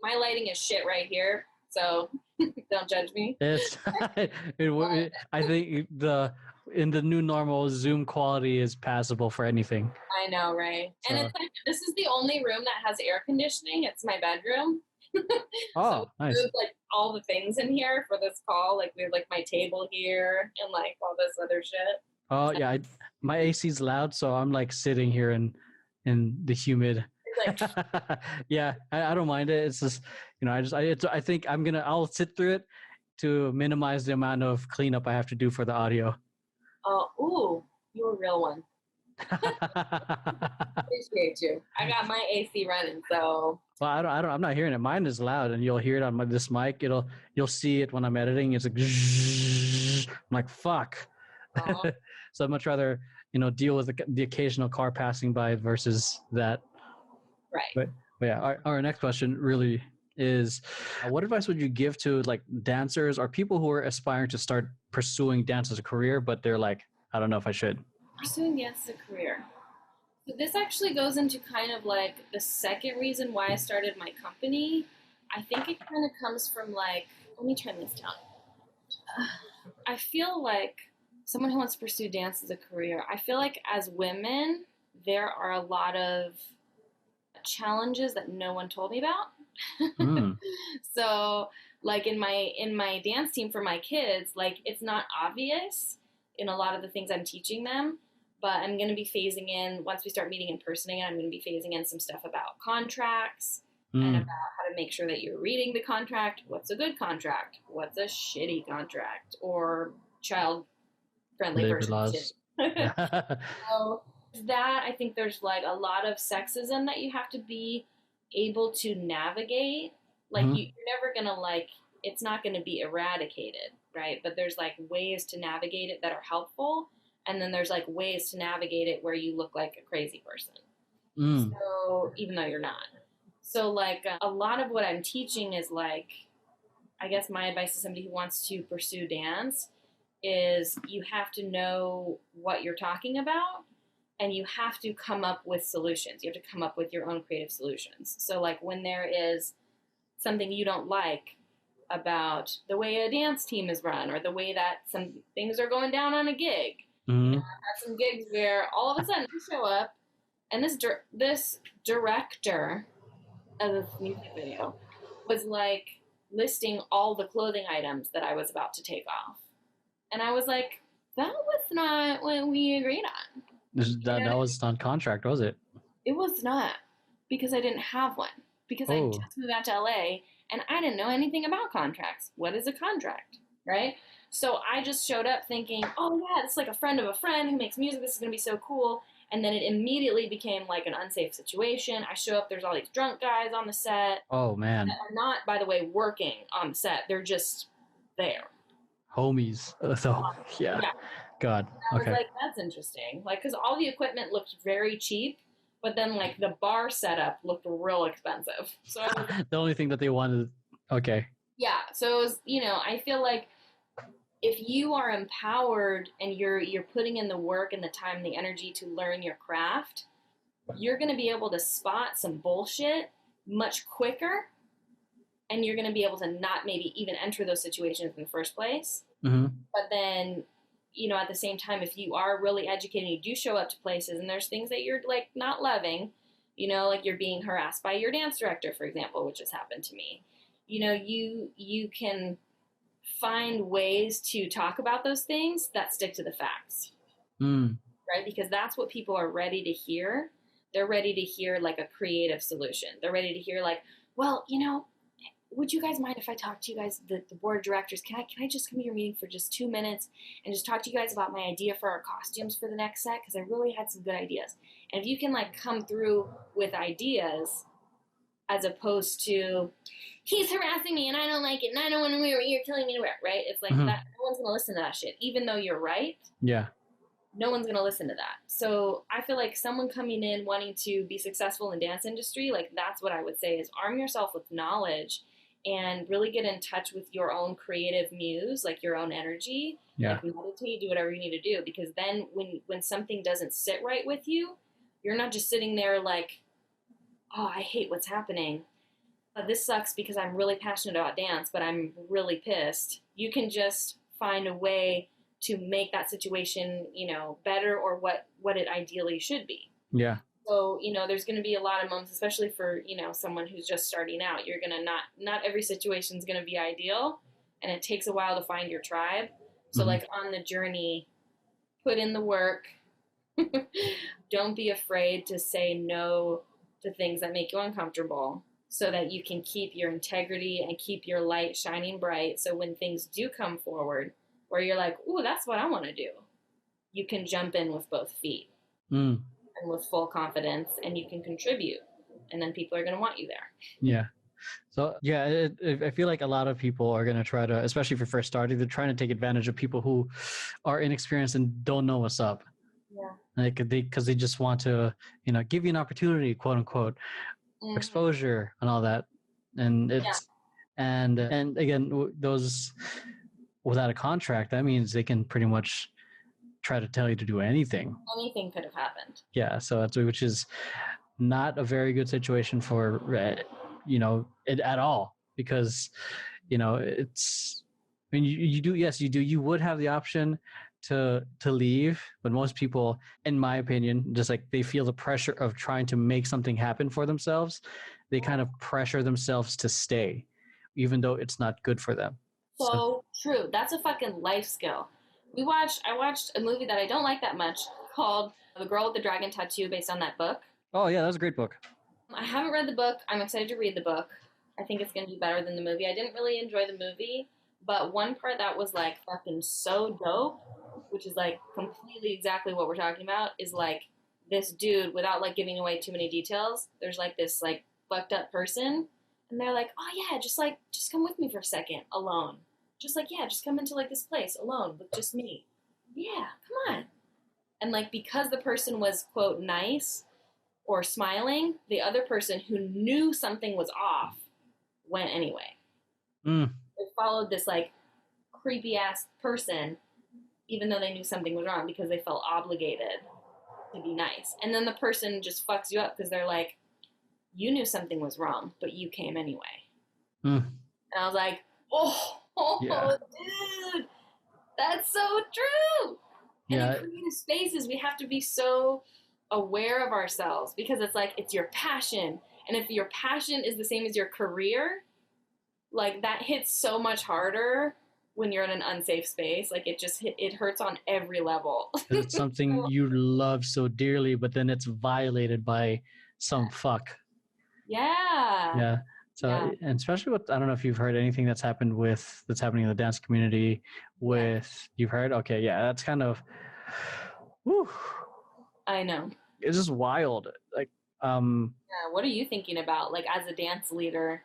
my lighting is shit right here, so don't judge me. I think in the new normal, Zoom quality is passable for anything. I know, right? So. And it's like, this is the only room that has air conditioning. It's my bedroom. Oh, so nice. There's like all the things in here for this call. Like we have like my table here and like all this other shit. Oh yeah, my AC's loud, so I'm like sitting here in the humid. Like, yeah, I don't mind it. It's just, you know, I think I'll sit through it to minimize the amount of cleanup I have to do for the audio. Ooh, you're a real one. Appreciate you. I got my AC running, so. Well, I'm not hearing it. Mine is loud, and you'll hear it on this mic. You'll see it when I'm editing. It's like, I'm like, fuck. So I'd much rather, you know, deal with the occasional car passing by versus that. Right. But yeah, our next question really is, what advice would you give to like dancers or people who are aspiring to start pursuing dance as a career, but they're like, I don't know if I should. Pursuing dance as a career. So this actually goes into kind of like the second reason why I started my company. I think it kind of comes from like, let me turn this down. I feel like someone who wants to pursue dance as a career, I feel like as women, there are a lot of challenges that no one told me about. So like in my dance team for my kids, like it's not obvious in a lot of the things I'm teaching them, but I'm going to be phasing in, once we start meeting in person again, I'm going to be phasing in some stuff about contracts and about how to make sure that you're reading the contract. What's a good contract? What's a shitty contract? Or child-friendly version. So that, I think there's like a lot of sexism that you have to be able to navigate. Like you're never going to like, it's not going to be eradicated, right? But there's like ways to navigate it that are helpful. And then there's like ways to navigate it where you look like a crazy person. So even though you're not. So like a lot of what I'm teaching is like, I guess my advice to somebody who wants to pursue dance is you have to know what you're talking about and you have to come up with solutions. You have to come up with your own creative solutions. So like when there is something you don't like about the way a dance team is run or the way that some things are going down on a gig. You know, I've had some gigs where all of a sudden you show up and this director of this music video was like listing all the clothing items that I was about to take off. And I was like, that was not what we agreed on. That was on contract, was it? It was not, because I didn't have one. Because I just moved out to LA and I didn't know anything about contracts. What is a contract, right? So I just showed up thinking, oh yeah, it's like a friend of a friend who makes music. This is going to be so cool. And then it immediately became like an unsafe situation. I show up, there's all these drunk guys on the set. Oh man. That are not, by the way, working on the set. They're just there. Homies. Yeah. God. I was like, that's interesting. Like, because all the equipment looked very cheap, but then like the bar setup looked real expensive. So I was, the only thing that they wanted. Okay. Yeah. So it was, you know, I feel like if you are empowered and you're putting in the work and the time and the energy to learn your craft, you're going to be able to spot some bullshit much quicker, and you're going to be able to not maybe even enter those situations in the first place. But then, you know, at the same time, if you are really educated, you do show up to places and there's things that you're like not loving, you know, like you're being harassed by your dance director, for example, which has happened to me. you can find ways to talk about those things that stick to the facts. Right? Because that's what people are ready to hear. They're ready to hear like a creative solution. They're ready to hear like, well, would you guys mind if I talk to you guys, the board of directors? Can I just come to your meeting for just 2 minutes and just talk to you guys about my idea for our costumes for the next set? Because I really had some good ideas. And if you can like come through with ideas as opposed to, he's harassing me and I don't like it and I don't want to wear it, you're killing me to wear it, right? It's like that. No one's going to listen to that shit, even though you're right. Yeah. No one's going to listen to that. So I feel like someone coming in wanting to be successful in the dance industry, like that's what I would say is arm yourself with knowledge and really get in touch with your own creative muse, like your own energy. Yeah. Like meditate, do whatever you need to do. Because then when something doesn't sit right with you, you're not just sitting there like, oh, I hate what's happening. This sucks because I'm really passionate about dance, but I'm really pissed. You can just find a way to make that situation, better or what it ideally should be. Yeah. So, there's going to be a lot of moments, especially for, someone who's just starting out. You're going to not every situation is going to be ideal, and it takes a while to find your tribe. So like on the journey, put in the work. Don't be afraid to say no to things that make you uncomfortable so that you can keep your integrity and keep your light shining bright. So when things do come forward, where you're like, ooh, that's what I want to do, you can jump in with both feet and with full confidence, and you can contribute, and then people are going to want you there. Yeah. So, yeah, I feel like a lot of people are going to try to, especially if you're first starting, they're trying to take advantage of people who are inexperienced and don't know what's up. Yeah. Because they just want to, give you an opportunity, quote unquote, exposure and all that. And it's, and again, those without a contract, that means they can pretty much try to tell you to do anything. Anything could have happened. Yeah. So which is not a very good situation for, it at all, because, it's, I mean, you do, yes, you do. You would have the option to leave, but most people, in my opinion, just like they feel the pressure of trying to make something happen for themselves. They kind of pressure themselves to stay, even though it's not good for them. So true. That's a fucking life skill. I watched a movie that I don't like that much called The Girl with the Dragon Tattoo, based on that book. Oh yeah, that was a great book. I haven't read the book. I'm excited to read the book. I think it's going to be better than the movie. I didn't really enjoy the movie, but one part that was like fucking so dope, which is like completely exactly what we're talking about, is like this dude, without like giving away too many details, there's like this like fucked up person, and they're like, oh yeah, just come with me for a second, alone. Just come into like this place alone with just me. Yeah, come on. And like, because the person was quote nice or smiling, the other person who knew something was off went anyway. They followed this like creepy ass person, even though they knew something was wrong, because they felt obligated to be nice. And then the person just fucks you up because they're like, you knew something was wrong, but you came anyway. And I was like, yeah. Dude, that's so true. And in creative spaces, we have to be so aware of ourselves, because it's like, it's your passion. And if your passion is the same as your career, like that hits so much harder when you're in an unsafe space. Like it hurts on every level. It's something you love so dearly, but then it's violated by some fuck. Yeah. Yeah. So, and especially with, I don't know if you've heard anything that's happening in the dance community you've heard? Okay. Yeah. That's kind of, whew. I know. It's just wild. Like, what are you thinking about? Like, as a dance leader,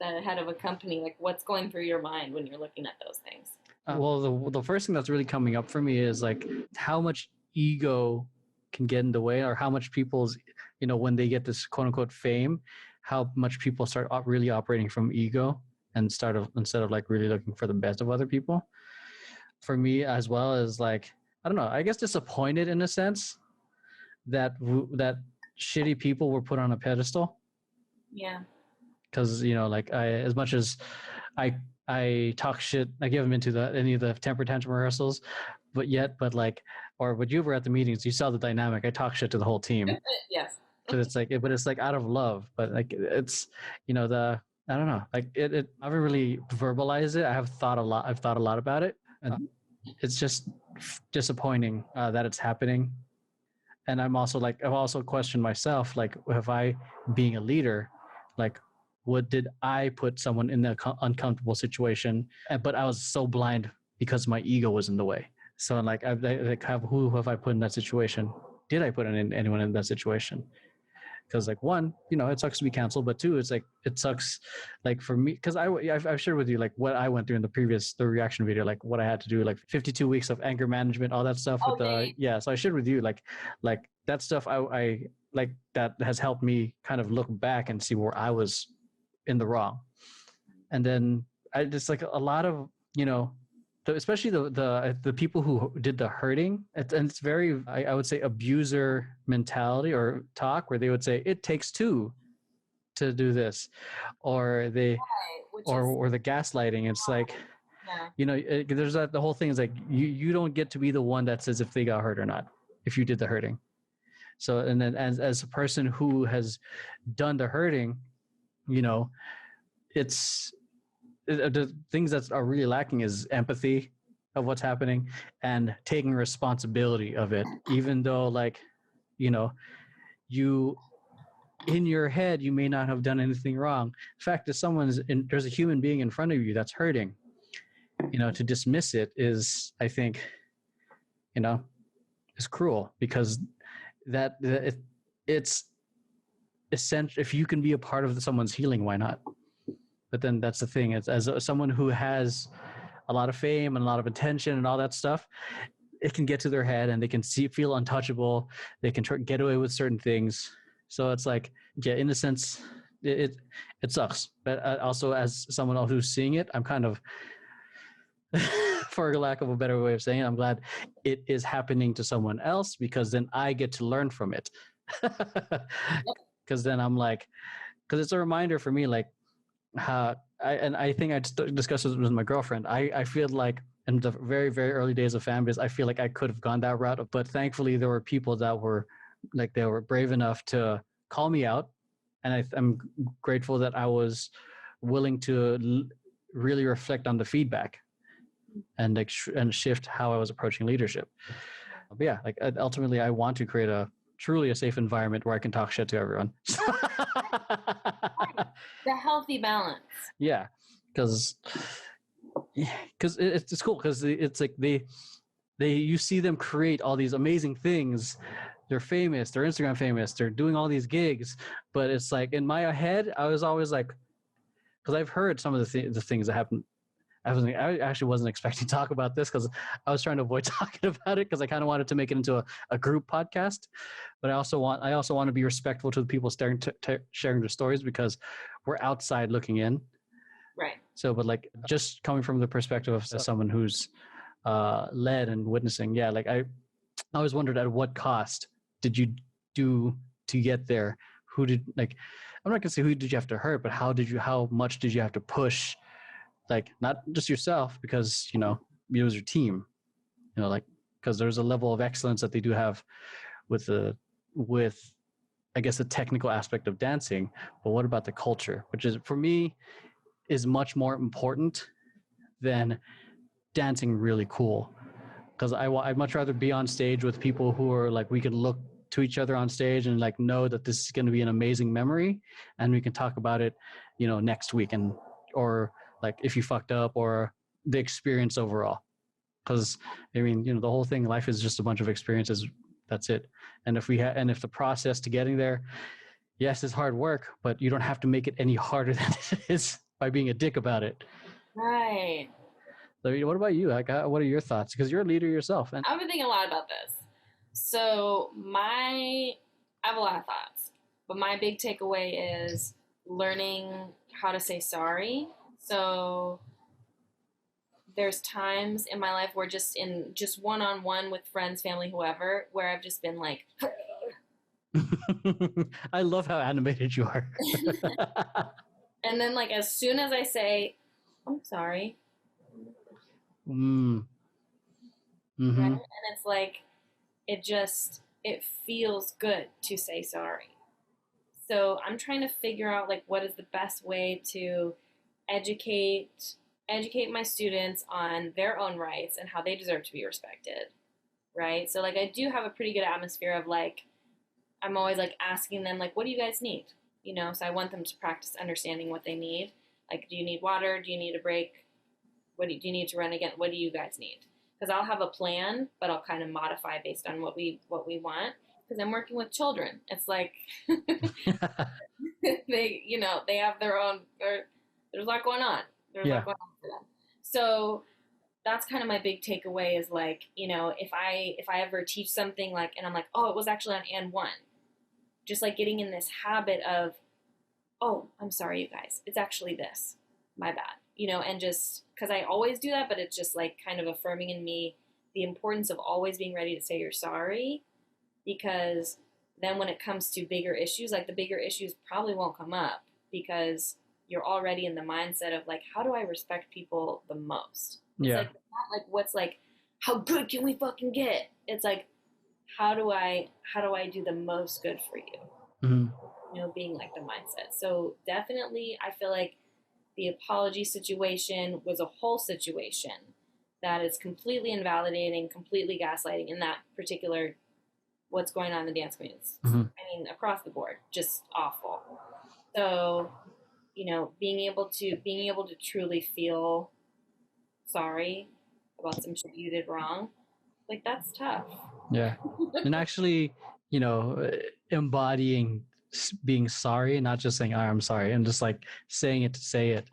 the head of a company, like what's going through your mind when you're looking at those things? Well, the first thing that's really coming up for me is like how much ego can get in the way, or how much people's, when they get this quote unquote fame, how much people start really operating from ego and instead of like really looking for the best of other people. For me, as well as like, I don't know, I guess disappointed in a sense that shitty people were put on a pedestal. Yeah. Because, like as much as I talk shit, I give them into any of the temper tantrum rehearsals, but when you were at the meetings, you saw the dynamic. I talk shit to the whole team. Yes. But it's like out of love. But like it's, I don't know. Like I haven't really verbalized it. I've thought a lot about it, and it's just disappointing that it's happening. And I'm also like, I've also questioned myself, like, if I, being a leader, like, what did I put someone in an uncomfortable situation? But I was so blind because my ego was in the way. So like, who have I put in that situation? Did I put anyone in that situation? Because like, one, it sucks to be canceled, but two, it's like, it sucks like for me, because I've shared with you like what I went through in the reaction video, like what I had to do, like 52 weeks of anger management, all that stuff with so I shared with you like that stuff. I like that has helped me kind of look back and see where I was in the wrong. And then I just like a lot of especially the people who did the hurting, and it's very, I would say, abuser mentality or talk, where they would say it takes two to do this, or the gaslighting. It's like, there's the whole thing is like, you don't get to be the one that says if they got hurt or not, if you did the hurting. So, and then as a person who has done the hurting, it's the things that are really lacking is empathy of what's happening and taking responsibility of it, even though like you in your head you may not have done anything wrong. The fact that there's a human being in front of you that's hurting, to dismiss it is, I think, is cruel, because it's essential. If you can be a part of someone's healing, why not? But then that's the thing, is as someone who has a lot of fame and a lot of attention and all that stuff, it can get to their head and they can feel untouchable. They can get away with certain things. So it's like, yeah, in a sense, it sucks. But also, as someone else who's seeing it, I'm kind of, for lack of a better way of saying it, I'm glad it is happening to someone else, because then I get to learn from it. Because then I'm like, because it's a reminder for me, like, I think I discussed this with my girlfriend. I feel like in the very, very early days of Fanbase, I feel like I could have gone that route, but thankfully there were people that were like, they were brave enough to call me out, and I'm grateful that I was willing to really reflect on the feedback and like and shift how I was approaching leadership. But yeah, like ultimately, I want to create a truly a safe environment where I can talk shit to everyone. The healthy balance. Yeah, because it's cool, because it's like they you see them create all these amazing things. They're famous, they're Instagram famous, they're doing all these gigs, but it's like in my head I was always like, because I've heard some of the things that happen. I actually wasn't expecting to talk about this, because I was trying to avoid talking about it, because I kind of wanted to make it into a group podcast. But I also want to be respectful to the people sharing their stories, because we're outside looking in. Right. So, but like, just coming from the perspective of someone who's led and witnessing, yeah, like I always wondered, at what cost did you do to get there? Who did, like, I'm not gonna say who did you have to hurt, but how much did you have to push? Like, not just yourself, because it was your team, like, because there's a level of excellence that they do have with I guess the technical aspect of dancing. But what about the culture, which is, for me, is much more important than dancing really cool? Because I'd much rather be on stage with people who are like, we could look to each other on stage and like know that this is going to be an amazing memory, and we can talk about it next week, and or like if you fucked up, or the experience overall. Because I mean, the whole thing, life is just a bunch of experiences. That's it. And if if the process to getting there, yes, it's hard work, but you don't have to make it any harder than it is by being a dick about it. Right. So what about you? Like, what are your thoughts? Because you're a leader yourself. And I've been thinking a lot about this. So I have a lot of thoughts, but my big takeaway is learning how to say sorry. So there's times in my life where just one-on-one with friends, family, whoever, where I've just been like, I love how animated you are. And then like, as soon as I say, I'm sorry. Mm. Mm-hmm. Right? And it's like, it feels good to say sorry. So I'm trying to figure out like what is the best way to educate my students on their own rights and how they deserve to be respected, right? So like I do have a pretty good atmosphere of like I'm always like asking them like, what do you guys need? You know, so I want them to practice understanding what they need. Like, do you need water? Do you need a break? Do you need to run again? What do you guys need? Because I'll have a plan, but I'll kind of modify based on what we want. Because I'm working with children. It's like they have their own. There's a lot going on. There's a lot going on for them. So that's kind of my big takeaway is like, if I ever teach something like, and I'm like, oh, it was actually on and one, just like getting in this habit of, oh, I'm sorry, you guys, it's actually this, my bad, and just because I always do that, but it's just like kind of affirming in me the importance of always being ready to say you're sorry, because then when it comes to bigger issues, like the bigger issues probably won't come up because you're already in the mindset of like, how do I respect people the most? It's like not like what's like, how good can we fucking get? It's like, how do I do the most good for you? Mm-hmm. Being like the mindset. So definitely, I feel like the apology situation was a whole situation that is completely invalidating, completely gaslighting in that particular what's going on in the dance community. Mm-hmm. I mean, across the board, just awful. So, being able to truly feel sorry about some shit you did wrong, like that's tough. Yeah. And actually, embodying being sorry, not just saying, I'm sorry, and just like saying it to say it,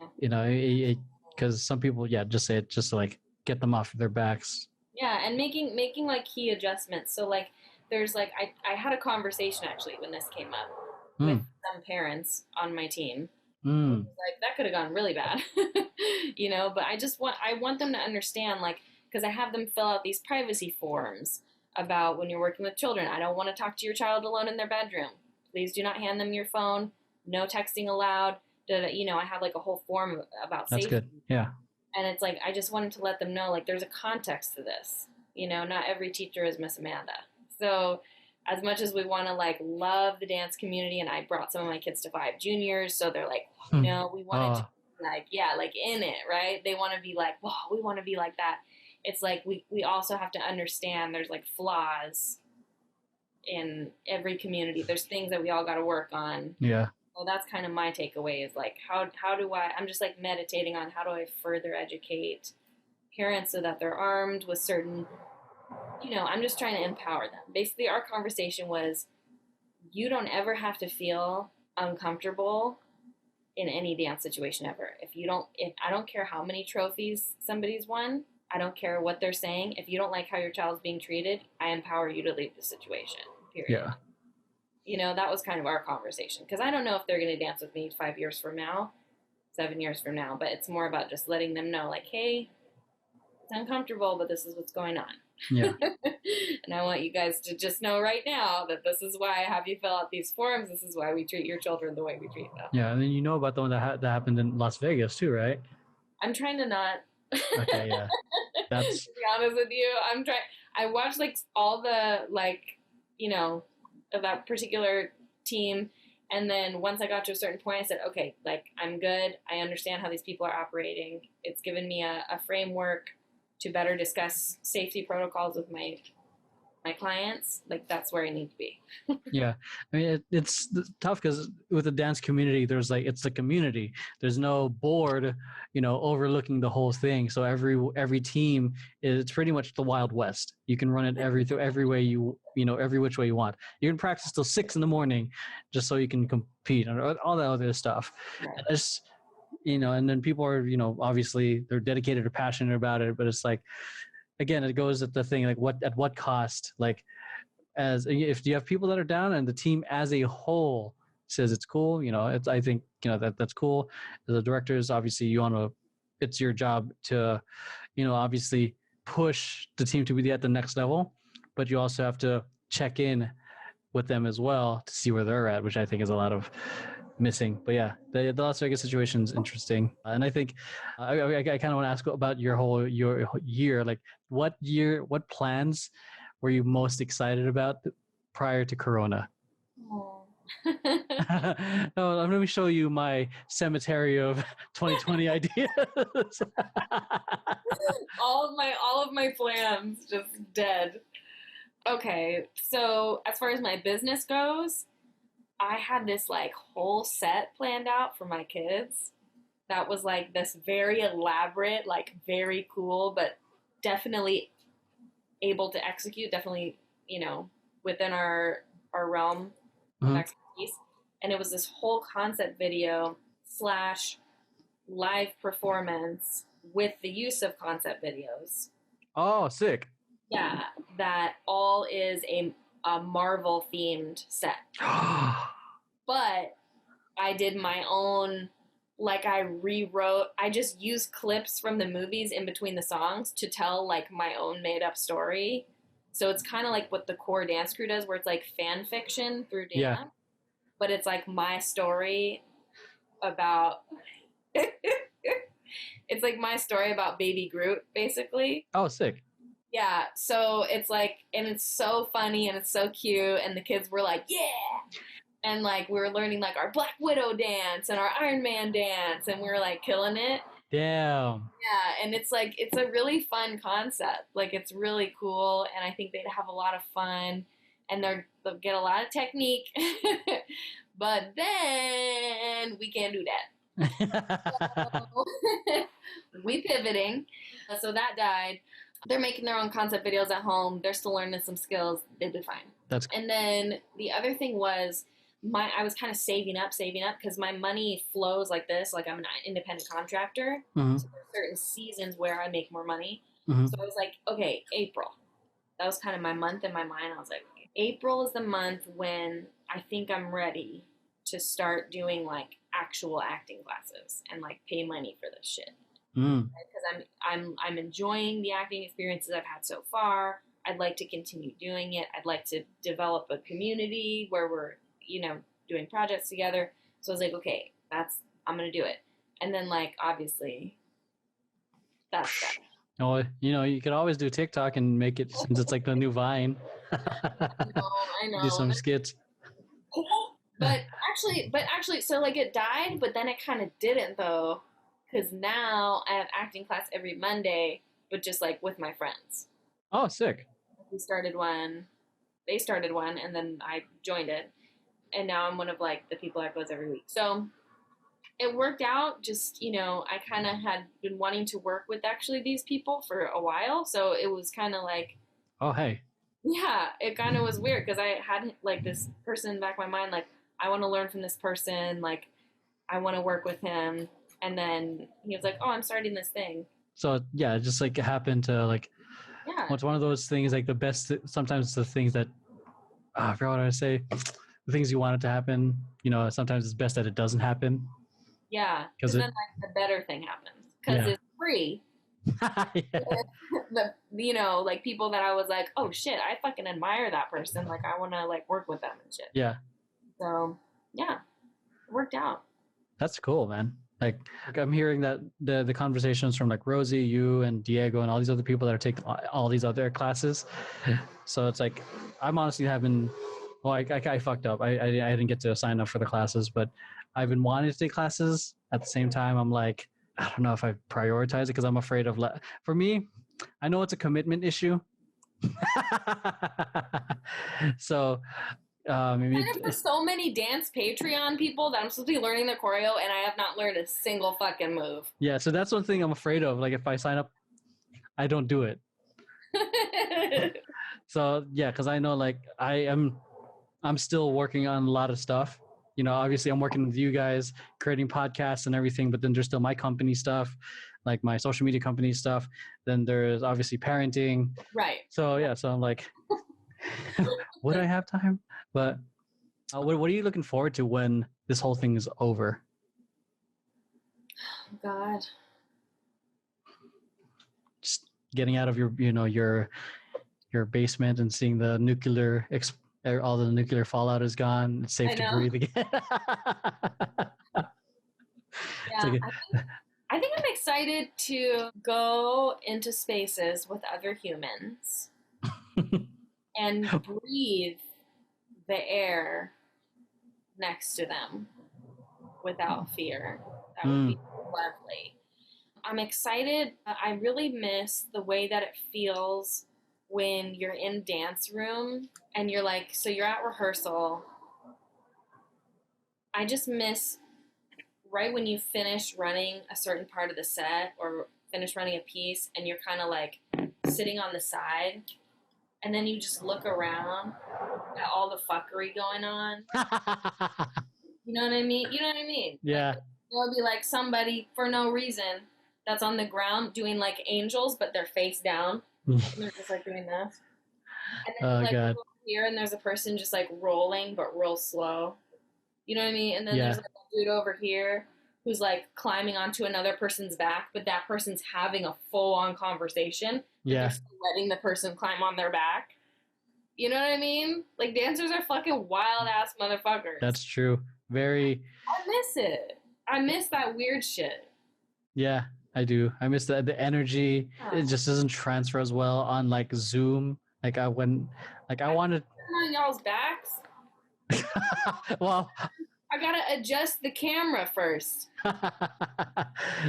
because some people, just say it just to like get them off their backs. Yeah. And making like key adjustments. So like, there's like, I had a conversation actually when this came up with some parents on my team. Like that could have gone really bad, but I want them to understand, like, because I have them fill out these privacy forms about when you're working with children. I don't want to talk to your child alone in their bedroom. Please do not hand them your phone. No texting allowed. I have like a whole form about safety. That's good. Yeah. And it's like, I just wanted to let them know, like, there's a context to this. Not every teacher is Miss Amanda. So as much as we want to like love the dance community, and I brought some of my kids to 5 juniors, so they're like, we wanted to like, like in it, right? They want to be like, wow, we want to be like that. It's like we also have to understand there's like flaws in every community. There's things that we all got to work on. Yeah. So that's kind of my takeaway is like, how do I'm just like meditating on how do I further educate parents so that they're armed with certain, I'm just trying to empower them. Basically, our conversation was, you don't ever have to feel uncomfortable in any dance situation ever. If I don't care how many trophies somebody's won, I don't care what they're saying. If you don't like how your child's being treated, I empower you to leave the situation, period. Yeah. That was kind of our conversation. Because I don't know if they're going to dance with me 5 years from now, 7 years from now. But it's more about just letting them know, like, hey, it's uncomfortable, but this is what's going on. Yeah. And I want you guys to just know right now that this is why I have you fill out these forms. This is why we treat your children the way we treat them. Yeah, and then about the one that happened in Las Vegas too, right? I'm trying to not. Okay, yeah. That's. To be honest with you, I'm trying. I watched like all the of that particular team, and then once I got to a certain point, I said, okay, like I'm good. I understand how these people are operating. It's given me a framework to better discuss safety protocols with my clients. Like that's where I need to be. Yeah. I mean, it's tough because with the dance community, there's like, it's the community. There's no board, overlooking the whole thing. So every team it's pretty much the Wild West. You can run it every way every which way you want. You can practice till 6 a.m. just so you can compete and all that other stuff. Right. It's, and then people are, obviously they're dedicated or passionate about it, but it's like, again, it goes at the thing, like at what cost? Like, as if you have people that are down and the team as a whole says it's cool, I think, that's cool. As a directors, obviously it's your job to, obviously push the team to be at the next level, but you also have to check in with them as well to see where they're at, which I think is a lot of missing. But yeah, the Las Vegas situation is interesting, and I think I kind of want to ask about your year. Like, what plans were you most excited about prior to Corona? No, let me show you my cemetery of 2020 ideas. All of my plans just dead. Okay, so as far as my business goes, I had this like whole set planned out for my kids. That was like this very elaborate, like very cool, but definitely able to execute, definitely, within our realm of Mhm. expertise. And it was this whole concept video slash live performance with the use of concept videos. Oh, sick. Yeah, that all is a Marvel themed set. But I did my own, like I just used clips from the movies in between the songs to tell like my own made up story. So it's kind of like what the core dance crew does, where it's like fan fiction through Yeah. dance, but it's like my story about, it's like my story about Baby Groot, basically. Oh, sick. Yeah, so it's like, and it's so funny and it's so cute, and the kids were like, yeah! And like we were learning like our Black Widow dance and our Iron Man dance, and we were like killing it. Damn. Yeah, and it's like it's a really fun concept. Like it's really cool, and I think they'd have a lot of fun, and they'll get a lot of technique. But then we can't do that. So we pivoting. So that died. They're making their own concept videos at home. They're still learning some skills. They'll be fine. That's And then the other thing was I was kind of saving up because my money flows like this. Like I'm an independent contractor. Mhm. So there's certain seasons where I make more money. Mhm. So I was like, okay, April. That was kind of my month in my mind. I was like, April is the month when I think I'm ready to start doing like actual acting classes and like pay money for this shit. Because I'm enjoying the acting experiences I've had so far. I'd like to continue doing it. I'd like to develop a community where we're, doing projects together. So I was like, okay, I'm gonna do it. And then like obviously that's that. Oh, you could always do TikTok and make it since it's like the new Vine. I know. Do some skits. But actually, so like it died, but then it kind of didn't though, because now I have acting class every Monday, but just like with my friends. Oh, sick. We started one, they started one, and then I joined it, and now I'm one of like the people that goes every week. So it worked out. Just I kind of had been wanting to work with actually these people for a while, so it was kind of like, oh hey, yeah, it kind of was weird because I had like this person in the back of my mind, like I want to learn from this person, like I want to work with him, and then he was like, oh, I'm starting this thing. So yeah, just like it happened to like, yeah, it's one of those things like the best. Sometimes the things that I forgot what I say. The things you want it to happen, sometimes it's best that it doesn't happen. Yeah, because then like the better thing happens because it's free. Like people that I was like, oh shit, I fucking admire that person. Like I want to like work with them and shit. Yeah. So yeah, it worked out. That's cool, man. Like I'm hearing that the conversations from like Rosie, you, and Diego, and all these other people that are taking all these other classes. So it's like I'm honestly having. Well, I fucked up. I didn't get to sign up for the classes, but I've been wanting to take classes. At the same time, I'm like, I don't know if I prioritize it because I'm afraid of. For me, I know it's a commitment issue. So, for so many dance Patreon people that I'm supposed to be learning the choreo, and I have not learned a single fucking move. Yeah, so that's one thing I'm afraid of. Like, if I sign up, I don't do it. So yeah, because I know like I'm still working on a lot of stuff. Obviously I'm working with you guys, creating podcasts and everything, but then there's still my company stuff, like my social media company stuff. Then there's obviously parenting. Right. So yeah, so I'm like, would I have time? But what are you looking forward to when this whole thing is over? Oh, God. Just getting out of your basement and seeing the all the nuclear fallout is gone. It's safe to breathe again. Yeah, I think I'm excited to go into spaces with other humans and breathe the air next to them without fear. That would be lovely. I'm excited. I really miss the way that it feels when you're in dance room and you're like, so you're at rehearsal. I just miss right when you finish running a certain part of the set or finish running a piece and you're kind of like sitting on the side and then you just look around at all the fuckery going on. You know what I mean? You know what I mean? Yeah. Like, there'll be like somebody for no reason that's on the ground doing like angels, but they're face down. And they're just like doing this. And then you like God. go here and there's a person just like rolling, but real slow. You know what I mean? And then there's like a dude over here who's like climbing onto another person's back, but that person's having a full-on conversation. Yeah. They're still letting the person climb on their back. You know what I mean? Like, dancers are fucking wild-ass motherfuckers. That's true. Very... I miss it. I miss that weird shit. Yeah, I do. I miss the energy. It just doesn't transfer as well on, like, Zoom. Like, I wanted... on y'all's backs? Well... I gotta adjust the camera first.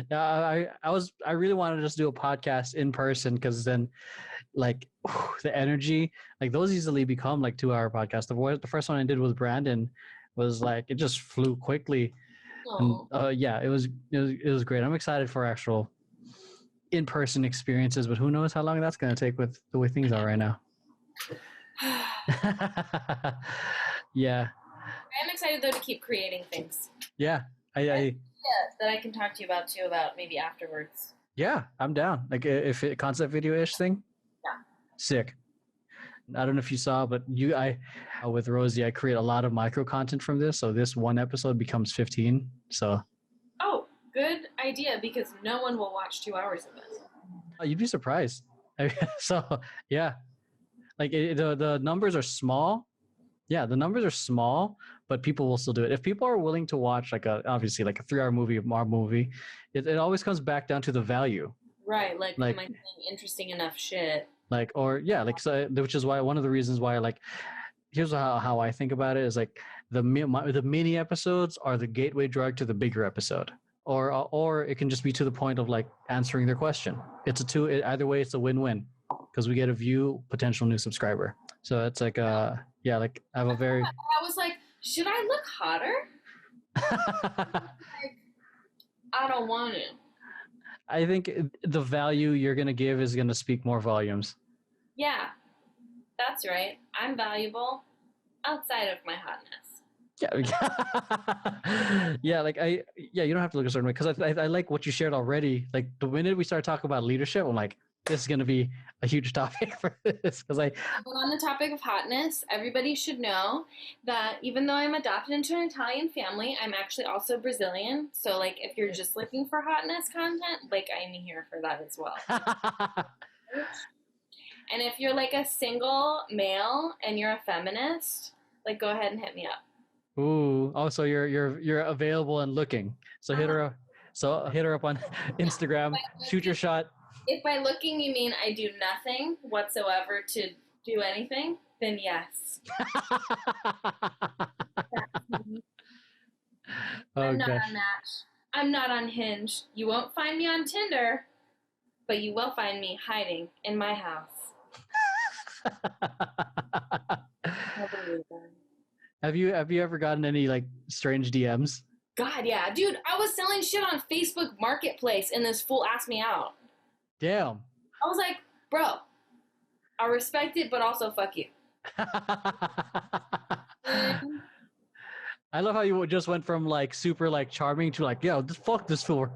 Yeah, I really wanted to just do a podcast in person because then, like, the energy, like those easily become like 2-hour podcasts. The first one I did with Brandon was like it just flew quickly. And, yeah, it was great. I'm excited for actual in-person experiences, but who knows how long that's gonna take with the way things are right now. Yeah. I am excited though to keep creating things. Yeah, that I can talk to you about too, about maybe afterwards. Yeah, I'm down. Like if it concept video-ish thing. Yeah. Sick. I don't know if you saw, but with Rosie, I create a lot of micro content from this. So this one episode becomes 15. So. Oh, good idea because no one will watch 2 hours of this. You'd be surprised. So yeah, like the numbers are small. Yeah, the numbers are small, but people will still do it. If people are willing to watch obviously like a 3-hour movie, it always comes back down to the value. Right, like am I saying interesting enough shit? Like, or yeah, like so, which is why one of the reasons why like, here's how I think about it is like the mini episodes are the gateway drug to the bigger episode, or it can just be to the point of like answering their question. Either way, it's a win-win because we get a view, potential new subscriber. So it's like yeah, like I have a very. I was like, should I look hotter? Like, I don't want to. I think the value you're gonna give is gonna speak more volumes. Yeah, that's right. I'm valuable outside of my hotness. Yeah, yeah. Like you don't have to look a certain way because I like what you shared already. Like the minute we started talking about leadership, I'm like, this is going to be a huge topic for this because on the topic of hotness, everybody should know that even though I'm adopted into an Italian family, I'm actually also Brazilian. So like if you're just looking for hotness content, like I'm here for that as well. And if you're like a single male and you're a feminist, like go ahead and hit me up. Ooh, oh, so you're available and looking. So hit her up. So hit her up on Instagram. Shoot your shot. If by looking you mean I do nothing whatsoever to do anything, then yes. I'm not on Match. I'm not on Hinge. You won't find me on Tinder, but you will find me hiding in my house. Have you ever gotten any like strange DMs? God, yeah. Dude, I was selling shit on Facebook Marketplace and this fool asked me out. Damn. I was like, bro, I respect it, but also fuck you. I love how you just went from like super like charming to like, yo, just fuck this fool.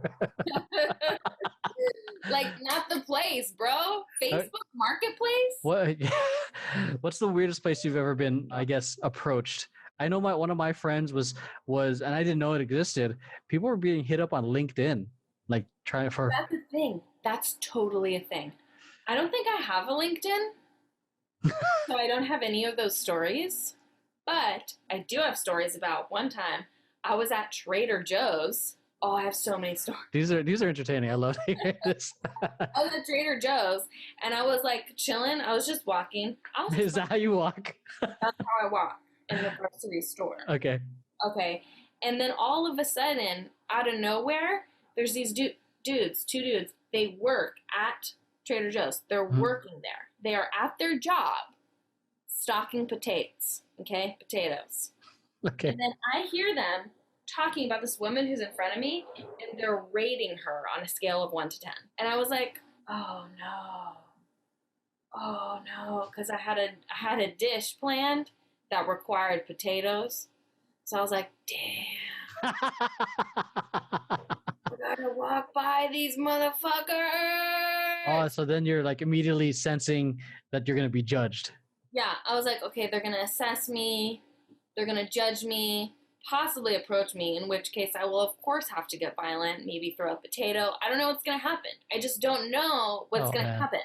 Like, not the place, bro. Facebook Marketplace? What's the weirdest place you've ever been, I guess, approached? I know one of my friends was, and I didn't know it existed. People were being hit up on LinkedIn, like trying for. That's a thing. That's totally a thing. I don't think I have a LinkedIn, so I don't have any of those stories. But I do have stories about one time I was at Trader Joe's. Oh, I have so many stories. These are entertaining. I love hearing this. I was at Trader Joe's and I was like chilling. I was just walking. Is that how you walk? That's how I walk in the grocery store. Okay. Okay. And then all of a sudden, out of nowhere, there's these two dudes. They work at Trader Joe's. They're working there. They are at their job stocking potatoes. Okay? Potatoes. Okay. And then I hear them talking about this woman who's in front of me, and they're rating her on a scale of 1 to 10. And I was like, oh no, because I had a dish planned that required potatoes. So I was like, damn. I gotta walk by these motherfuckers. Oh, so then you're like immediately sensing that you're gonna be judged. Yeah, I was like, okay, they're gonna assess me, they're gonna judge me, possibly approach me, in which case I will of course have to get violent, maybe throw a potato. I don't know what's gonna happen. I just don't know what's gonna happen.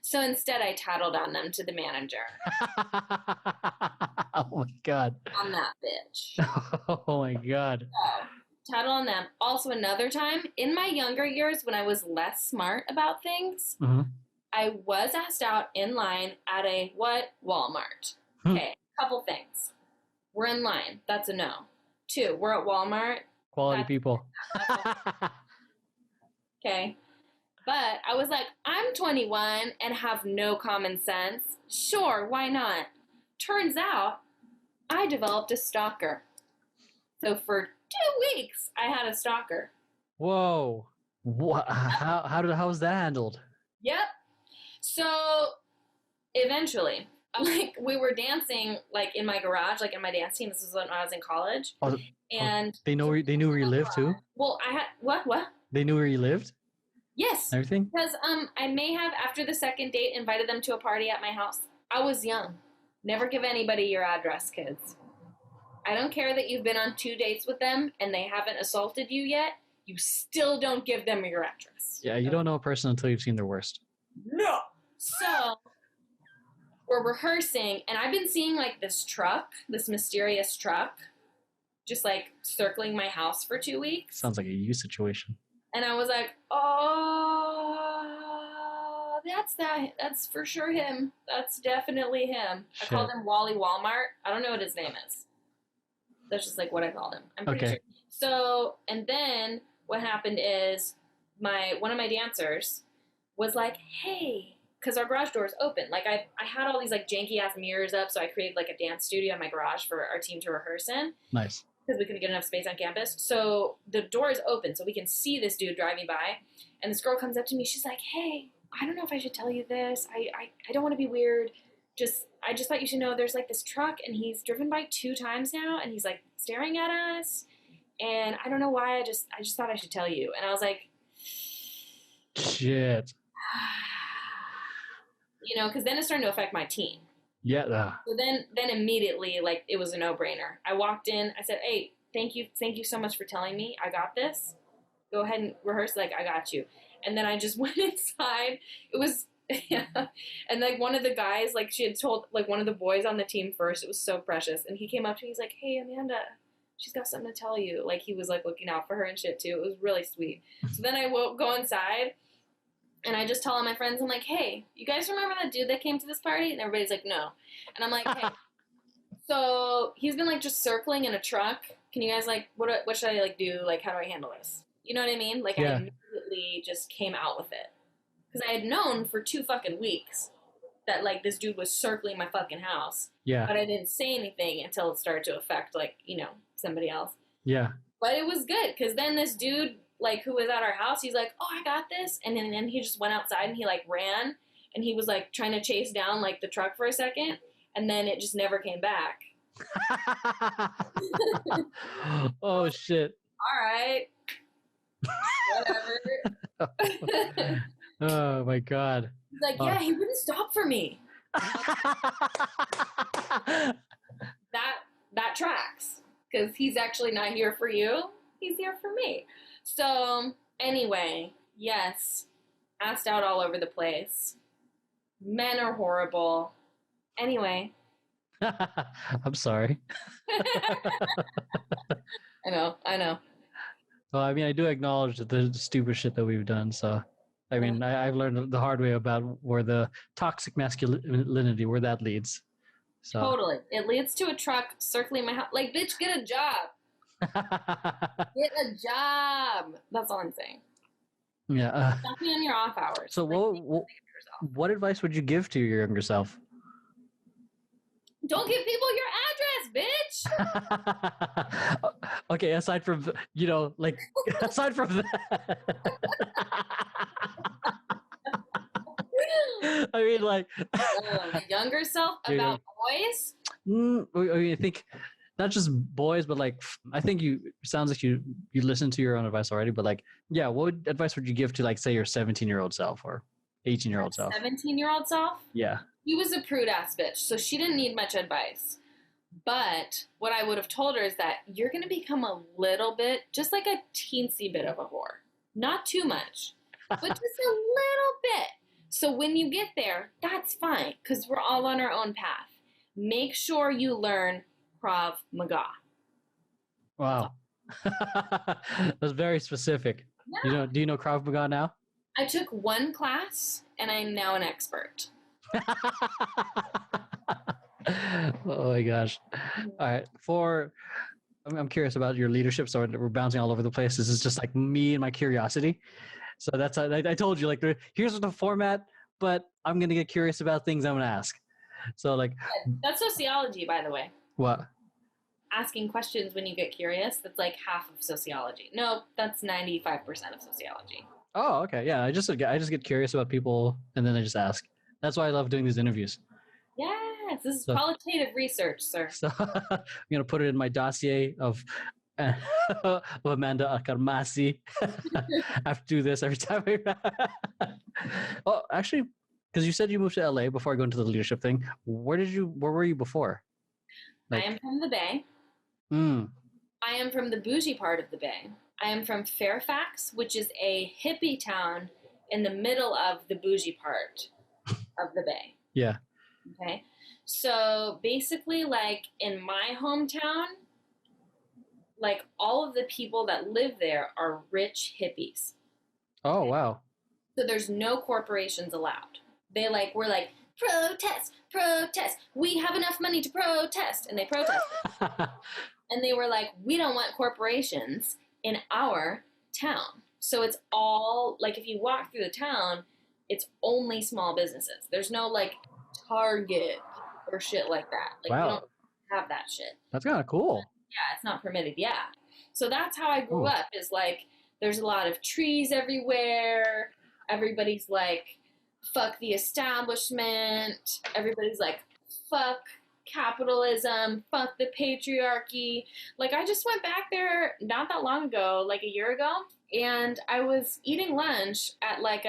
So instead I tattled on them to the manager. Oh my God. On that bitch. Oh my God. So, tattle on them. Also another time, in my younger years when I was less smart about things, I was asked out in line at a what? Walmart. Okay, couple things. We're in line. That's a no. 2, we're at Walmart. Quality people. Okay. But I was like, I'm 21 and have no common sense. Sure, why not? Turns out, I developed a stalker. So for 2 weeks, I had a stalker. Whoa. What? How was that handled? Yep. So eventually, like we were dancing like in my garage, like in my dance team. This was when I was in college. And they knew where you lived too? Well, I had what? They knew where you lived? Yes. Everything? Because I may have, after the second date, invited them to a party at my house. I was young. Never give anybody your address, kids. I don't care that you've been on 2 dates with them and they haven't assaulted you yet. You still don't give them your address. Yeah, you don't know a person until you've seen their worst. No. So we're rehearsing, and I've been seeing like this mysterious truck, just like circling my house for 2 weeks. Sounds like a you situation. And I was like, oh, that's for sure him. That's definitely him. Shit. I called him Wally Walmart. I don't know what his name is. That's just like what I called him. I'm pretty sure. So, and then what happened is one of my dancers was like, hey, because our garage door is open. Like I had all these like janky ass mirrors up, so I created like a dance studio in my garage for our team to rehearse in. Nice. Because we couldn't get enough space on campus. So the door is open, so we can see this dude driving by. And this girl comes up to me. She's like, hey, I don't know if I should tell you this. I don't want to be weird. I just thought you should know there's like this truck, and he's driven by 2 times now, and he's like staring at us. And I don't know why. I just thought I should tell you. And I was like, shit. You know, because then it's starting to affect my team. Yeah. So then immediately, like, it was a no-brainer. I walked in. I said, hey, thank you so much for telling me. I got this. Go ahead and rehearse. Like, I got you. And then I just went inside. It was, yeah. And, like, one of the guys, like, she had told, like, one of the boys on the team first. It was so precious. And he came up to me. He's like, hey, Amanda, she's got something to tell you. Like, he was, like, looking out for her and shit, too. It was really sweet. So then I go inside. And I just tell all my friends, I'm like, hey, you guys remember that dude that came to this party? And everybody's like, no. And I'm like, hey. So he's been, like, just circling in a truck. Can you guys, like, what should I, like, do? Like, how do I handle this? You know what I mean? Like, yeah. I immediately just came out with it. Because I had known for 2 fucking weeks that, like, this dude was circling my fucking house. Yeah. But I didn't say anything until it started to affect, like, you know, somebody else. Yeah. But it was good, because then this dude, like, who was at our house, he's like, oh, I got this. And then he just went outside and he, like, ran. And he was, like, trying to chase down, like, the truck for a second. And then it just never came back. Oh, shit. All right. Whatever. Oh, my God. He's like, yeah, he wouldn't stop for me. That tracks. Because he's actually not here for you. He's here for me. So, anyway, yes, asked out all over the place. Men are horrible. Anyway. I'm sorry. I know. Well, I mean, I do acknowledge the stupid shit that we've done, so... I mean, I've learned the hard way about where the toxic masculinity, where that leads. So. Totally. It leads to a truck circling my house. Like, bitch, get a job. Get a job. That's all I'm saying. Yeah. Stop me on your off hours. So what advice would you give to your younger self? Don't give people your address, bitch. Okay, aside from, aside from that. I mean, like. The younger self about boys? I think not just boys, but like, I think sounds like you listen to your own advice already, but like, yeah, what advice would you give to, like, say your 17-year-old self or 18-year-old self? 17-year-old self? Yeah. He was a prude ass bitch, so she didn't need much advice. But what I would have told her is that you're going to become a little bit, just like a teensy bit of a whore. Not too much, but just a little bit. So when you get there, that's fine, because we're all on our own path. Make sure you learn Krav Maga. Wow. That's very specific. Yeah. Do you know Krav Maga now? I took one class, and I'm now an expert. Oh my gosh. All right. I'm curious about your leadership. So we're bouncing all over the place. This is just like me and my curiosity. So that's, I told you, like, here's the format, but I'm going to get curious about things I'm going to ask. So, like. That's sociology, by the way. What? Asking questions when you get curious. That's like half of sociology. No, that's 95% of sociology. Oh, okay. Yeah. I just get curious about people, and then I just ask. That's why I love doing these interviews. Yes, this is qualitative research, sir. So I'm going to put it in my dossier of Amanda Carmassi. I have to do this every time. Oh, actually, because you said you moved to LA before going to the leadership thing. Where were you before? Like, I am from the Bay. I am from the bougie part of the Bay. I am from Fairfax, which is a hippie town in the middle of the bougie part of the Bay. Yeah. Okay. So basically, like, in my hometown, like, all of the people that live there are rich hippies. Oh, okay? Wow. So there's no corporations allowed. We're like, protest, protest. We have enough money to protest. And they protest. And they were like, we don't want corporations in our town. So it's all, like, if you walk through the town, it's only small businesses. There's no, like, Target or shit like that. Like, wow. We don't have that shit. That's kind of cool. Yeah, it's not permitted. Yeah. So that's how I grew up, is like, there's a lot of trees everywhere. Everybody's like, fuck the establishment. Everybody's like, fuck capitalism, fuck the patriarchy. Like, I just went back there not that long ago, like a year ago, and I was eating lunch at like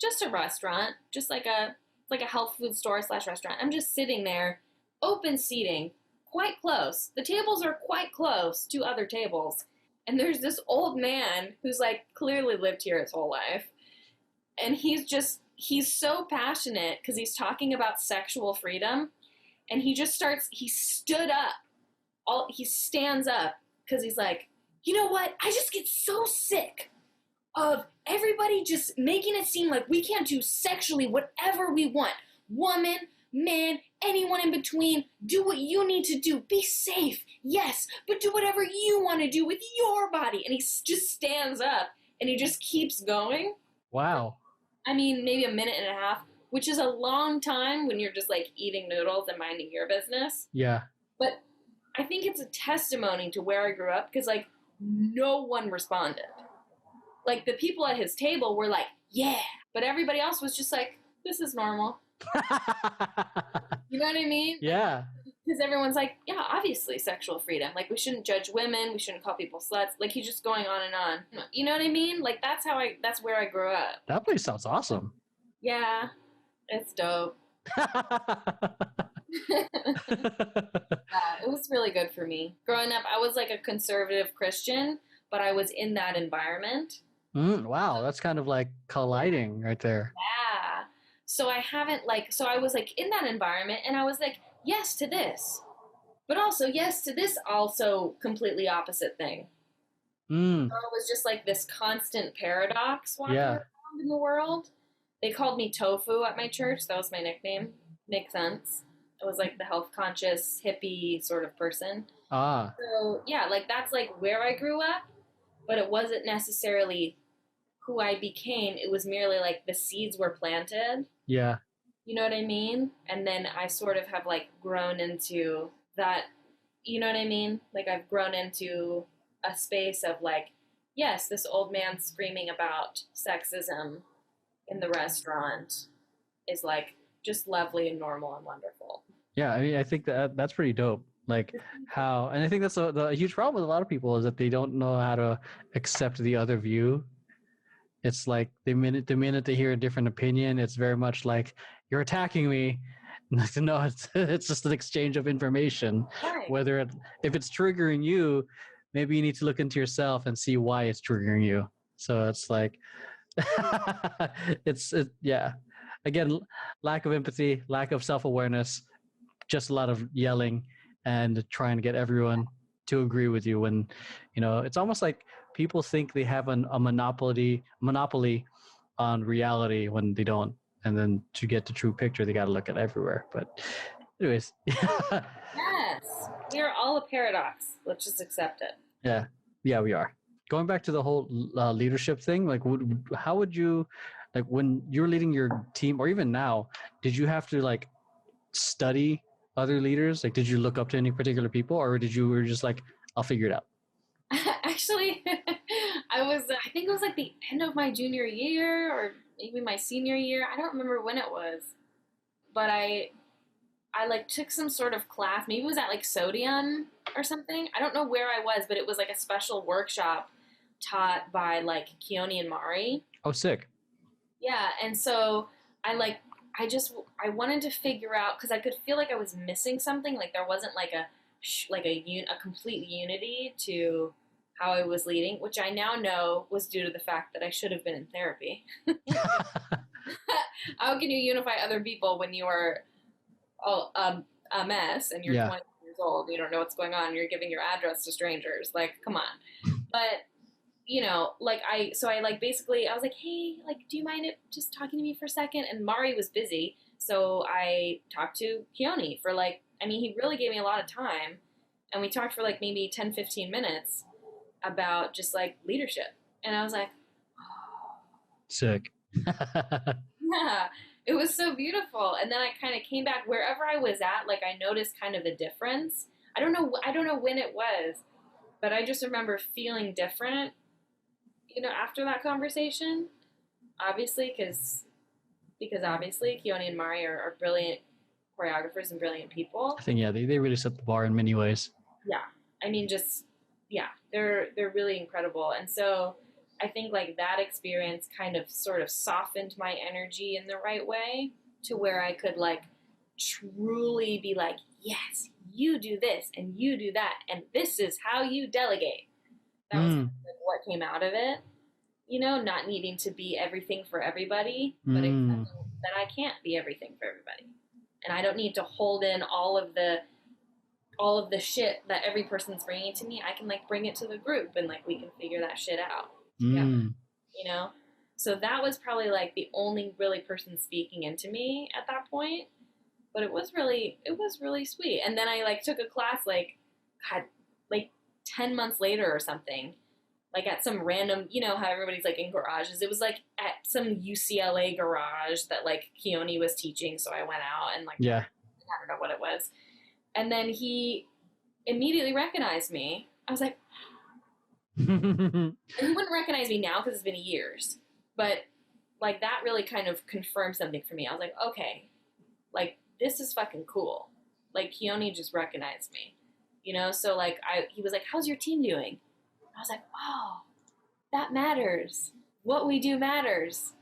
just a restaurant, just like a health food store / restaurant. I'm just sitting there, open seating, quite close. The tables are quite close to other tables. And there's this old man who's like clearly lived here his whole life. And he's so passionate because he's talking about sexual freedom. And he stood up. He stands up because he's like, you know what? I just get so sick of everybody just making it seem like we can't do sexually whatever we want. Woman, man, anyone in between, do what you need to do. Be safe, yes, but do whatever you want to do with your body. And he just stands up and he just keeps going. Wow. I mean, maybe a minute and a half, which is a long time when you're just like eating noodles and minding your business. Yeah. But I think it's a testimony to where I grew up because, like, no one responded. Like, the people at his table were like, yeah. But everybody else was just like, this is normal. You know what I mean? Yeah. Because everyone's like, yeah, obviously sexual freedom. Like, we shouldn't judge women. We shouldn't call people sluts. Like, he's just going on and on. You know what I mean? Like, that's where I grew up. That place sounds awesome. Yeah. It's dope. It was really good for me. Growing up, I was like a conservative Christian, but I was in that environment. Wow, that's kind of like colliding right there. Yeah. So I was like in that environment and I was like, yes to this, but also yes to this also completely opposite thing. So it was just like this constant paradox walking around in the world. They called me Tofu at my church. That was my nickname. Makes sense. I was like the health conscious hippie sort of person. Ah, So yeah, like that's like where I grew up, but it wasn't necessarily who I became. It was merely like the seeds were planted. yeah. You know what I mean? And then I sort of have like grown into that, you know what I mean? Like I've grown into a space of like, yes, this old man screaming about sexism in the restaurant is like just lovely and normal and wonderful. Yeah, I mean, I think that's pretty dope. Like how, and I think that's the huge problem with a lot of people is that they don't know how to accept the other view. It's like the minute they hear a different opinion, it's very much like you're attacking me. No, it's just an exchange of information. Right. Whether if it's triggering you, maybe you need to look into yourself and see why it's triggering you. So it's like, yeah. Again, lack of empathy, lack of self awareness, just a lot of yelling and trying to get everyone to agree with you when it's almost like people think they have a monopoly on reality when they don't, and then to get the true picture they got to look at everywhere. But anyways. Yes, we are all a paradox. Let's just accept it. Yeah, we are. Going back to the whole leadership thing, like how would you, like when you're leading your team or even now, did you have to like study other leaders? Like, did you look up to any particular people, or were just like, I'll figure it out? Actually, I think it was like the end of my junior year or maybe my senior year. I don't remember when it was, but I like took some sort of class. Maybe it was at like Sodium or something. I don't know where I was, but it was like a special workshop taught by like Keone and Mari. Oh, sick. Yeah, and so I like I wanted to figure out because I could feel like I was missing something. Like there wasn't like a complete unity to how I was leading, which I now know was due to the fact that I should have been in therapy. How can you unify other people when you are a mess and you're 20 years old and you don't know what's going on and you're giving your address to strangers? Like, come on. But like I like basically I was like, hey, like, do you mind just talking to me for a second? And Mari was busy, so I talked to Keone for like, I mean, he really gave me a lot of time, and we talked for like maybe 10-15 minutes about just like leadership, and I was like, oh. Sick. Yeah, it was so beautiful. And then I kind of came back wherever I was at, like I noticed kind of a difference. I don't know when it was, but I just remember feeling different after that conversation, obviously, because obviously Keone and Mari are brilliant choreographers and brilliant people. I think, they really set the bar in many ways. Yeah. I mean, they're really incredible. And so I think like that experience kind of sort of softened my energy in the right way to where I could like truly be like, yes, you do this and you do that. And this is how you delegate. That was what came out of it, not needing to be everything for everybody, but accepting that I can't be everything for everybody. And I don't need to hold in all of the shit that every person's bringing to me. I can like bring it to the group and like we can figure that shit out. Yeah. So that was probably like the only really person speaking into me at that point. But it was really sweet. And then I like took a class like 10 months later or something, like at some random, how everybody's like in garages. It was like at some UCLA garage that like Keone was teaching. So I went out and like, I don't know what it was. And then he immediately recognized me. I was like, and he wouldn't recognize me now because it's been years. But like that really kind of confirmed something for me. I was like, okay, like this is fucking cool. Like Keone just recognized me. So like he was like, how's your team doing? I was like, oh, that matters. What we do matters.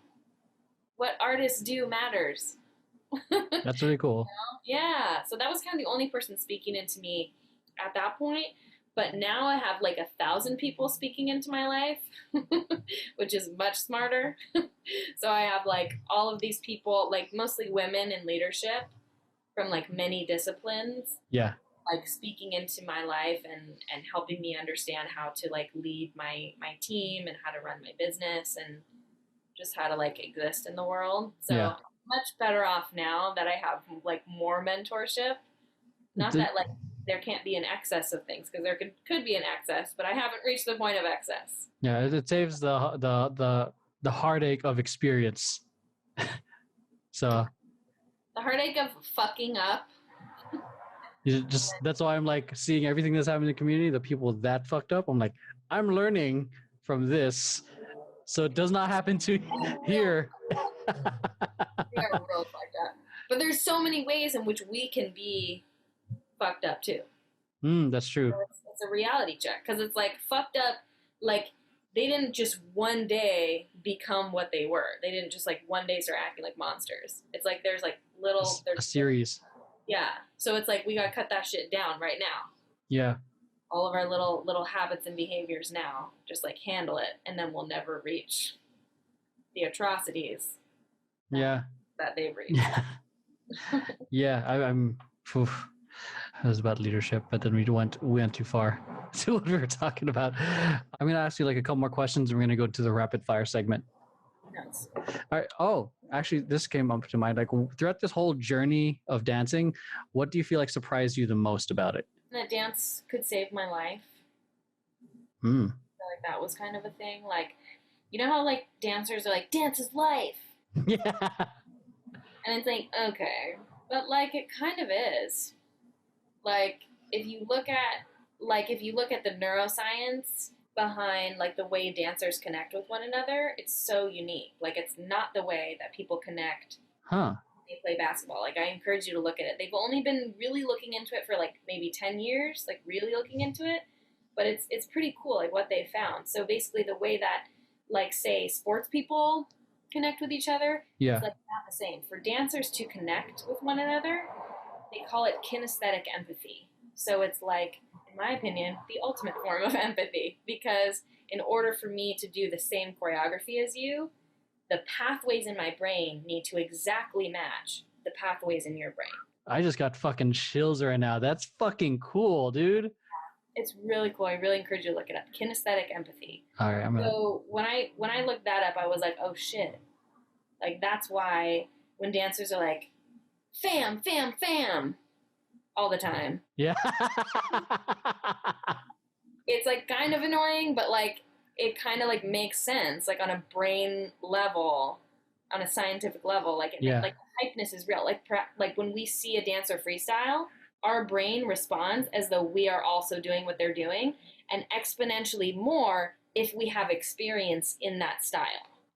What artists do matters. That's really cool. Yeah. So that was kind of the only person speaking into me at that point. But now I have like 1,000 people speaking into my life, which is much smarter. So I have like all of these people, like mostly women in leadership from like many disciplines. Yeah. Like speaking into my life and helping me understand how to like lead my team and how to run my business and just how to like exist in the world. So much better off now that I have like more mentorship. Not that like there can't be an excess of things, because there could be an excess, but I haven't reached the point of excess. Yeah, it saves the heartache of experience. So the heartache of fucking up. That's why I'm like seeing everything that's happening in the community, the people that fucked up. I'm like, I'm learning from this, so it does not happen to here. They are real fucked up. But there's so many ways in which we can be fucked up too. That's true. So it's a reality check, because it's like fucked up. Like they didn't just one day become what they were. They didn't just like one day start acting like monsters. It's like there's like there's a series. Yeah. So it's like we gotta cut that shit down right now. Yeah. All of our little habits and behaviors now, just like handle it, and then we'll never reach the atrocities. That they've reached. Yeah. I'm. It was about leadership, but then we went too far to what we were talking about. I'm gonna ask you like a couple more questions, and we're gonna go to the rapid fire segment. Yes. All right. Oh, actually, this came up to mind. Like throughout this whole journey of dancing, what do you feel like surprised you the most about it? That dance could save my life. I feel like that was kind of a thing. Like, you know how like dancers are like, dance is life. Yeah. And it's like, okay, but like it kind of is. Like if you look at the neuroscience behind like the way dancers connect with one another, it's so unique. Like it's not the way that people connect when they play basketball. Like I encourage you to look at it. They've only been really looking into it for like maybe 10 years, like really looking into it, but it's pretty cool like what they found. So basically the way that like say sports people connect with each other, it's like not the same. For dancers to connect with one another, they call it kinesthetic empathy. So it's like, in my opinion, the ultimate form of empathy, because in order for me to do the same choreography as you, the pathways in my brain need to exactly match the pathways in your brain. I just got fucking chills right now. That's fucking cool, dude. It's really cool. I really encourage you to look it up. Kinesthetic empathy. All right, So when I looked that up, I was like, oh shit. Like that's why when dancers are like, fam, fam, fam, all the time. Yeah. It's like kind of annoying, but like it kind of like makes sense, like on a brain level, on a scientific level. Like like the hypeness is real. Like when we see a dancer freestyle, our brain responds as though we are also doing what they're doing, and exponentially more if we have experience in that style.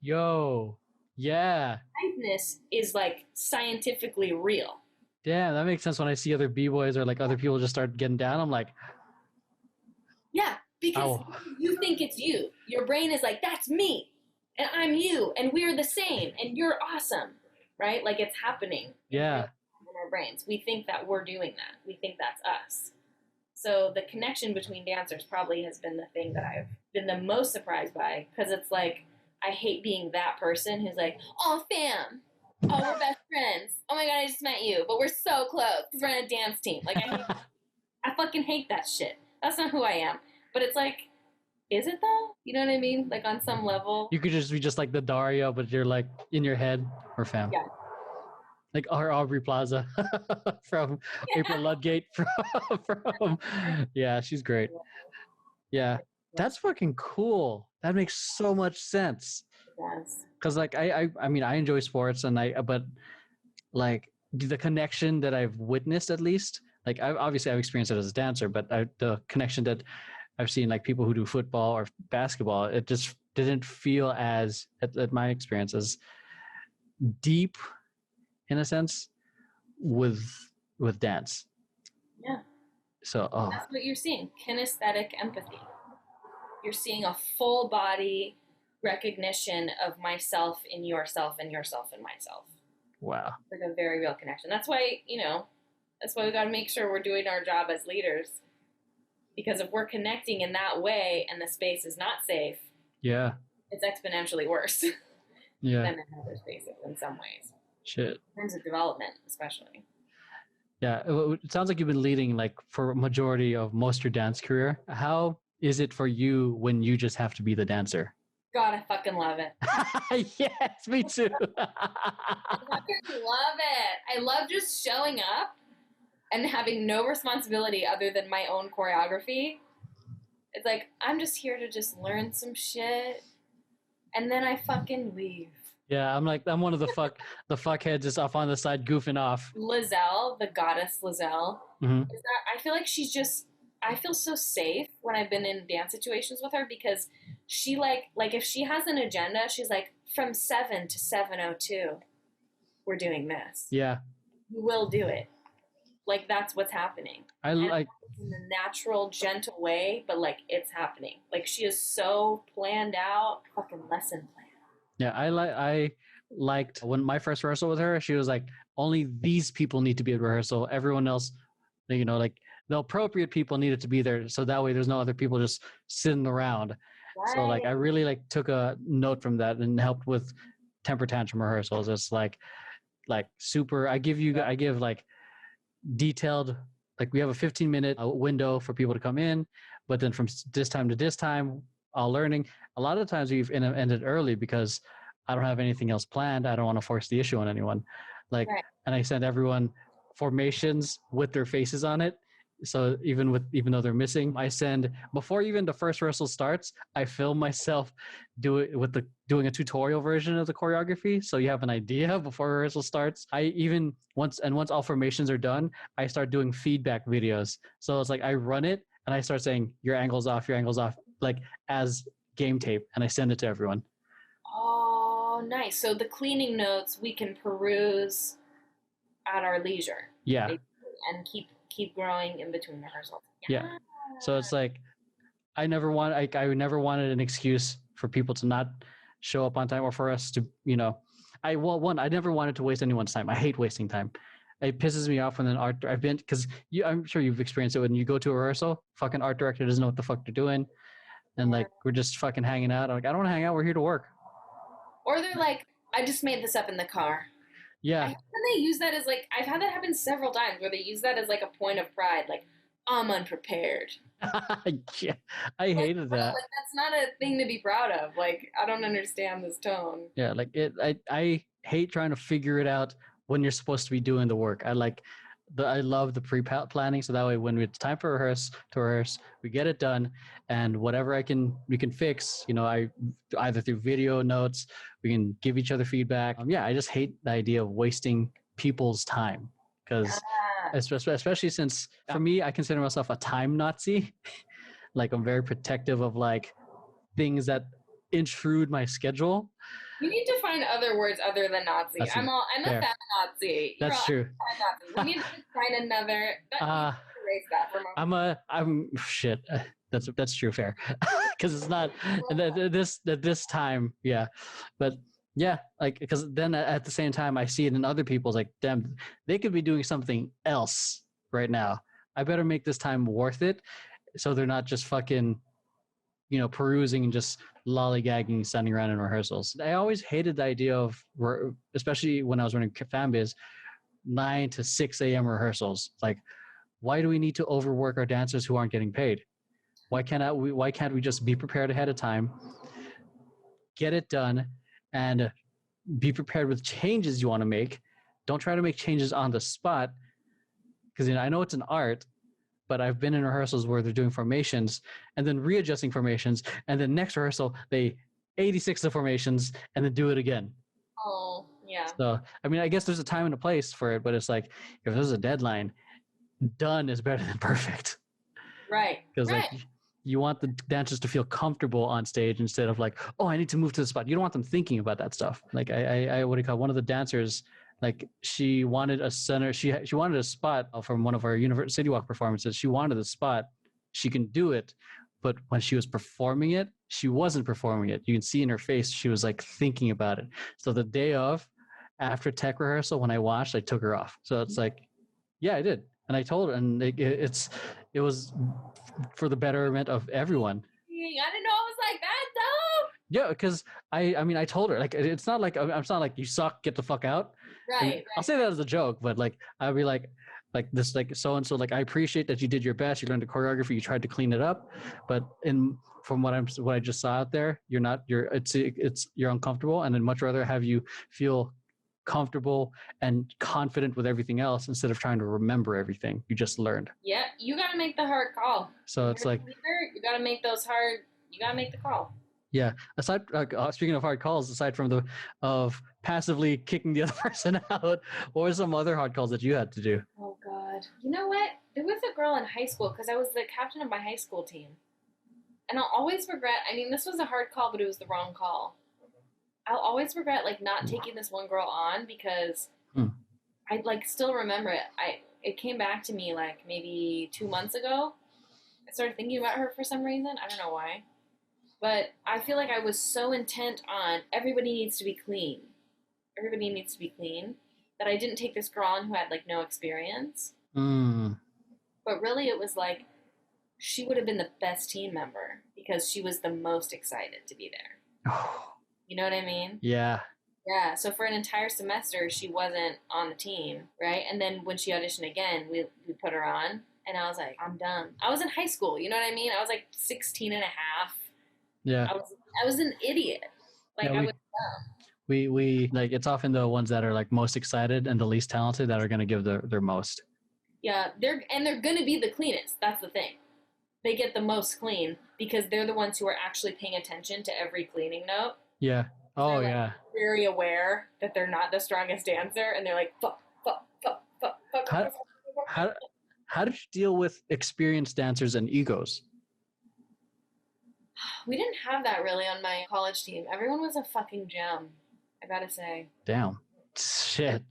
Yo. Yeah. Hypeness is like scientifically real. Damn, that makes sense when I see other b-boys or like other people just start getting down. I'm like, yeah, because you think it's you. Your brain is like, that's me, and I'm you, and we're the same, and you're awesome, right? Like it's happening. Yeah. In our brains, we think that we're doing that. We think that's us. So the connection between dancers probably has been the thing that I've been the most surprised by, because it's like, I hate being that person who's like, oh, fam. Oh, we're best friends. Oh my God, I just met you. But we're so close because we're on a dance team. Like, I fucking hate that shit. That's not who I am. But it's like, is it though? You know what I mean? Like on some level. You could just be just like the Dario, but you're like in your head, or fam. Yeah. Like our Aubrey Plaza from April Ludgate from yeah, she's great. Yeah. That's fucking cool. That makes so much sense. Yes. Because like I mean I enjoy sports but like the connection that I've witnessed, at least like I've experienced it as a dancer, but the connection that I've seen like people who do football or basketball, it just didn't feel as at my experience as deep in a sense with dance. Yeah. So that's what you're seeing, kinesthetic empathy. You're seeing a full body recognition of myself in yourself and yourself in myself. Wow. Like a very real connection. That's why, that's why we got to make sure we're doing our job as leaders. Because if we're connecting in that way and the space is not safe, yeah, it's exponentially worse than in other spaces in some ways. Shit. In terms of development, especially. Yeah, it sounds like you've been leading like for a majority of most of your dance career. How is it for you when you just have to be the dancer? God, I fucking love it. Yes, me too. I fucking love it. I love just showing up and having no responsibility other than my own choreography. It's like, I'm just here to just learn some shit, and then I fucking leave. Yeah, I'm one of the fuckheads just off on the side goofing off. Lizelle, the goddess Lizelle, Mm-hmm. I feel like I feel so safe when I've been in dance situations with her because she like if she has an agenda, she's like, from 7 to 7:02, we're doing this. Yeah. You will do it. Like, that's what's happening. I like in a natural, gentle way, but like it's happening. Like, she is so planned out, fucking lesson plan. Yeah, I liked when my first rehearsal with her, she was like, only these people need to be at rehearsal. Everyone else, you know, like the appropriate people needed to be there. So that way there's no other people just sitting around. Right. So like I really like took a note from that and helped with temper tantrum rehearsals. It's like super, I give like detailed, like we have a 15-minute window for people to come in, but then from this time to this time, all learning. A lot of the times we've ended early because I don't have anything else planned. I don't want to force the issue on anyone. Like, right. And I send everyone formations with their faces on it. So even though they're missing, I send, before even the first rehearsal starts, I film myself doing a tutorial version of the choreography. So you have an idea before rehearsal starts. I even once all formations are done, I start doing feedback videos. So it's like I run it and I start saying your angle's off, like as game tape, and I send it to everyone. Oh, nice. So the cleaning notes we can peruse at our leisure. Yeah. And keep growing in between rehearsals. Yeah. So it's like I never wanted an excuse for people to not show up on time or for us to, you know, I never wanted to waste anyone's time. I hate wasting time. It pisses me off when I'm sure you've experienced it when you go to a rehearsal, fucking art director doesn't know what the fuck they're doing. And like, we're just fucking hanging out. I'm like, I don't want to hang out. We're here to work. Or they're like, I just made this up in the car. Yeah. And they use that as like, I've had that happen several times where they use that as like a point of pride. Like, I'm unprepared. Yeah, I hated that. Like, that's not a thing to be proud of. Like, I don't understand this tone. Yeah, like I hate trying to figure it out when you're supposed to be doing the work. I love the pre-planning, so that way when it's time for rehearse, we get it done, and whatever we can fix, you know, either through video notes, we can give each other feedback. Yeah, I just hate the idea of wasting people's time because especially since for me, I consider myself a time Nazi. Like I'm very protective of like things that intrude my schedule. You need to find other words other than Nazi. I'm a fat Nazi. That's true. We need to find another. Erase that for a moment. I'm shit. That's true. Fair, because it's not this time. Yeah, but yeah, like because then at the same time I see it in other people's like, damn, they could be doing something else right now. I better make this time worth it, so they're not just fucking, you know, perusing and just lollygagging, standing around in rehearsals. I always hated the idea of, especially when I was running FanBiz, 9 to 6 a.m. rehearsals. Like, why do we need to overwork our dancers who aren't getting paid? Why can't we just be prepared ahead of time, get it done, and be prepared with changes you want to make? Don't try to make changes on the spot, because I know it's an art, but I've been in rehearsals where they're doing formations and then readjusting formations, and then next rehearsal they 86 the formations and then do it again. Oh, yeah. So I mean, I guess there's a time and a place for it, but it's like if there's a deadline, done is better than perfect. Right. Because like you want the dancers to feel comfortable on stage instead of like, oh, I need to move to the spot. You don't want them thinking about that stuff. Like I what do you call one of the dancers? Like she wanted a center. She wanted a spot from one of our City Walk performances. She wanted a spot. She can do it, but when she was performing it, she wasn't performing it. You can see in her face she was like thinking about it. So the day of, after tech rehearsal, when I watched, I took her off. So it's like, yeah, I did, and I told her, and it was for the betterment of everyone. I didn't know it was like that though. Yeah, because I mean I told her, like, it's not like you suck, get the fuck out. Right. I'll say that as a joke, but like I'll be like, like this, like so and so, like I appreciate that you did your best, you learned the choreography, you tried to clean it up, but from what I just saw out there, you're uncomfortable, and I'd much rather have you feel comfortable and confident with everything else instead of trying to remember everything you just learned. Yeah, you got to make the hard call. So it's like, you got to make the call. Yeah. Aside, speaking of hard calls, aside from of passively kicking the other person out, what were some other hard calls that you had to do? Oh God, you know what? There was a girl in high school because I was the captain of my high school team, and I'll always regret. I mean, this was a hard call, but it was the wrong call. I'll always regret like not taking this one girl on because I like still remember it. It came back to me like maybe 2 months ago. I started thinking about her for some reason. I don't know why. But I feel like I was so intent on everybody needs to be clean. Everybody needs to be clean. That I didn't take this girl on who had like no experience. But really it was like she would have been the best team member because she was the most excited to be there. You know what I mean? Yeah. Yeah. So for an entire semester, she wasn't on the team, right? And then when she auditioned again, we put her on. And I was like, I'm done. I was in high school. You know what I mean? I was like 16 and a half. Yeah. I was an idiot. Like, I was dumb. We like, it's often the ones that are like most excited and the least talented that are going to give their most. Yeah, they're going to be the cleanest. That's the thing. They get the most clean because they're the ones who are actually paying attention to every cleaning note. Yeah. Oh, like, yeah. Very aware that they're not the strongest dancer, and they're like, fuck. How did you deal with experienced dancers and egos? We didn't have that really on my college team. Everyone was a fucking gem, I gotta say. Damn. Shit.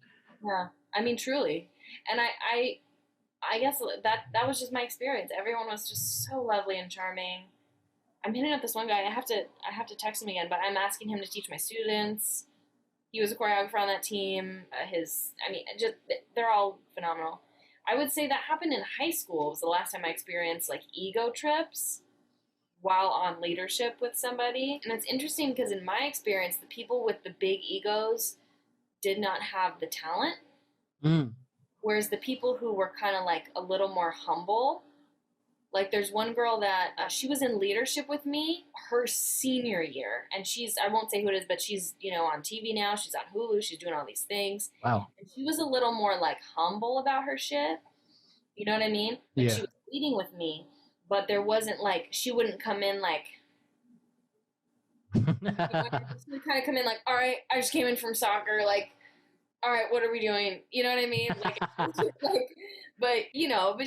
Yeah. I mean, truly. And I guess that was just my experience. Everyone was just so lovely and charming. I'm hitting up this one guy. I have to text him again, but I'm asking him to teach my students. He was a choreographer on that team. They're all phenomenal. I would say that happened in high school. It was the last time I experienced like ego trips while on leadership with somebody. And it's interesting because in my experience, the people with the big egos did not have the talent. Whereas the people who were kind of like a little more humble, like there's one girl that she was in leadership with me her senior year. And I won't say who it is, but she's, on TV now. She's on Hulu. She's doing all these things. Wow. And she was a little more like humble about her shit. You know what I mean? Like yeah. She was leading with me, but there wasn't like, she wouldn't come in like, she would kind of come in like, all right, I just came in from soccer. Like, all right, what are we doing? You know what I mean? Like, but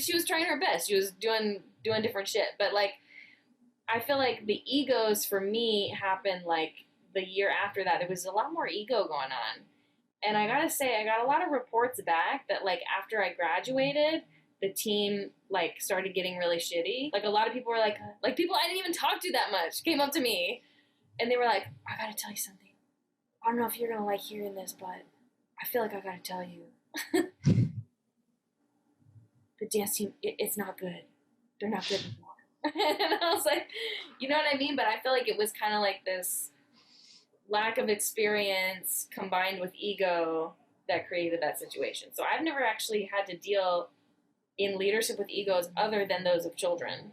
she was trying her best. She was doing different shit. But like, I feel like the egos for me happened like the year after that. There was a lot more ego going on. And I gotta say, I got a lot of reports back that like after I graduated, the team like started getting really shitty. Like a lot of people were like people I didn't even talk to that much came up to me and they were like, I gotta tell you something. I don't know if you're gonna like hearing this, but I feel like I gotta tell you. The dance team, it's not good. They're not good anymore. And I was like, you know what I mean? But I feel like it was kind of like this lack of experience combined with ego that created that situation. So I've never actually had to deal in leadership with egos other than those of children.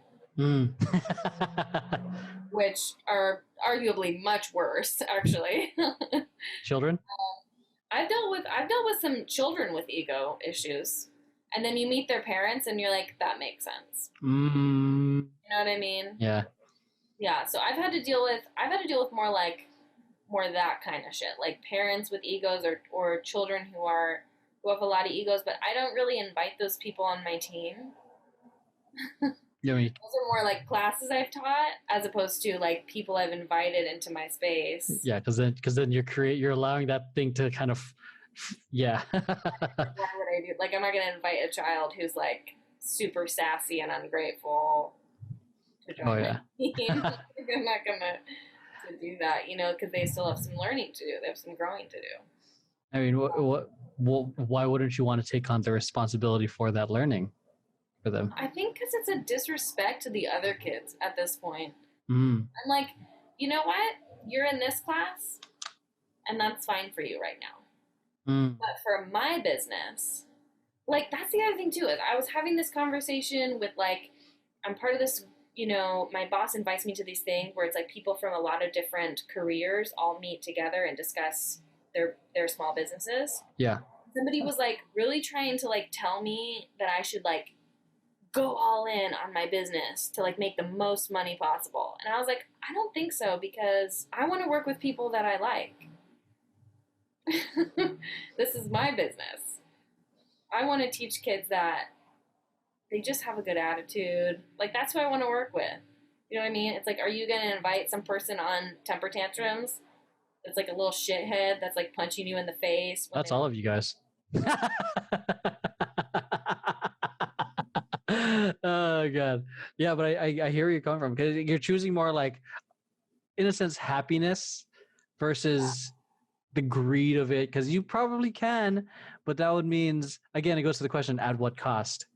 Which are arguably much worse, actually. Children? I've dealt with some children with ego issues. And then you meet their parents and you're like, that makes sense. You know what I mean? Yeah. Yeah. So I've had to deal with more that kind of shit. Like parents with egos or children who have a lot of egos, but I don't really invite those people on my team. Those are more like classes I've taught as opposed to like people I've invited into my space. Yeah, because then you're allowing that thing to kind of, yeah. Why would I do? Like, I'm not gonna invite a child who's like super sassy and ungrateful to join my team. I'm not gonna do that, because they still have some learning to do. They have some growing to do. I mean, why wouldn't you want to take on the responsibility for that learning for them? I think because it's a disrespect to the other kids at this point. I'm like, you know what? You're in this class, and that's fine for you right now. But for my business, like, that's the other thing too, is I was having this conversation with, like, I'm part of this, you know, my boss invites me to these things where it's like people from a lot of different careers all meet together and discuss their small businesses. Yeah. Somebody was like really trying to like tell me that I should like go all in on my business to like make the most money possible. And I was like, I don't think so, because I want to work with people that I like. This is my business. I want to teach kids that they just have a good attitude. Like, that's who I want to work with. You know what I mean? It's like, are you going to invite some person on temper tantrums that's like a little shithead that's like punching you in the face? That's all of you guys. Oh God. Yeah, but I hear where you're coming from, because you're choosing more like, in a sense, happiness versus the greed of it, because you probably can, but that would means, again, it goes to the question, at what cost?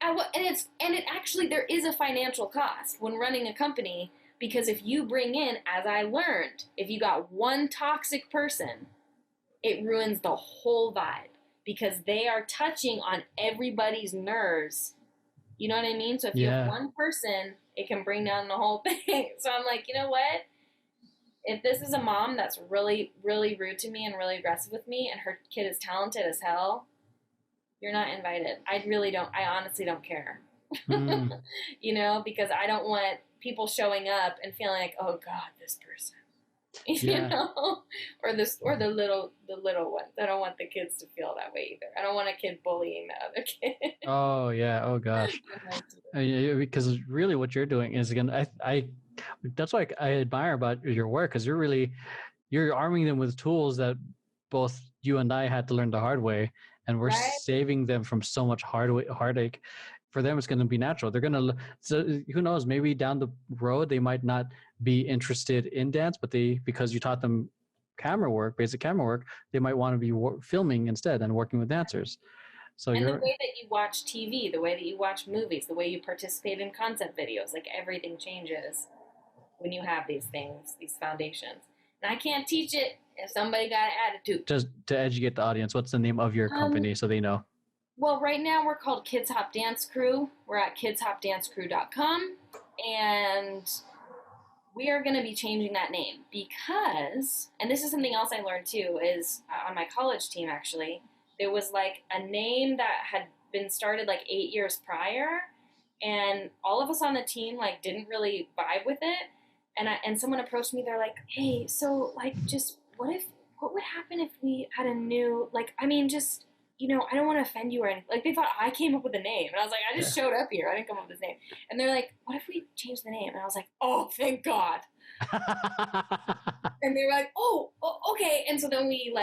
And it actually, there is a financial cost when running a company, because if you bring in, as I learned, if you got one toxic person, it ruins the whole vibe, because they are touching on everybody's nerves. You know what I mean? So if you have one person, it can bring down the whole thing. So I'm like, you know what? If this is a mom that's really, really rude to me and really aggressive with me, and her kid is talented as hell, you're not invited. I honestly don't care. You know, because I don't want people showing up and feeling like, oh God, this person. You know? Or the little ones. I don't want the kids to feel that way either. I don't want a kid bullying the other kid. Oh yeah. Oh gosh. Because really what you're doing is, again, I that's why I admire about your work, because you're arming them with tools that both you and I had to learn the hard way, and we're saving them from so much heartache. For them, it's going to be natural. They're going to, so who knows, maybe down the road, they might not be interested in dance, but because you taught them basic camera work, they might want to be filming instead and working with dancers. So and the way that you watch TV, the way that you watch movies, the way you participate in content videos, like everything changes when you have these things, these foundations. And I can't teach it if somebody got an attitude. Just to educate the audience, what's the name of your company so they know? Well, right now we're called Kids Hop Dance Crew. We're at kidshopdancecrew.com. And we are going to be changing that name because, and this is something else I learned too, is on my college team actually, there was like a name that had been started like 8 years prior, and all of us on the team like didn't really vibe with it. And someone approached me, they're like, hey, so like just what would happen if we had a new, like, I mean, just, you know, I don't want to offend you or anything. Like, they thought I came up with the name. And I was like, I just showed up here. I didn't come up with this name. And they're like, what if we change the name? And I was like, oh, thank God. And they were like, oh, okay. And so then we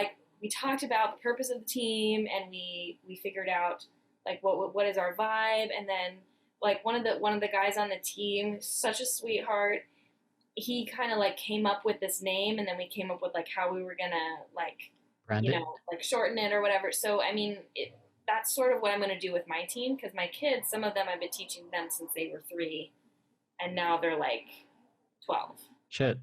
talked about the purpose of the team, and we figured out like what is our vibe. And then like one of the guys on the team, such a sweetheart, he kind of like came up with this name, and then we came up with like how we were gonna like brand it, like shorten it or whatever. So I mean, that's sort of what I'm gonna do with my team, because my kids, some of them I've been teaching them since they were 3, and now they're like 12. Shit.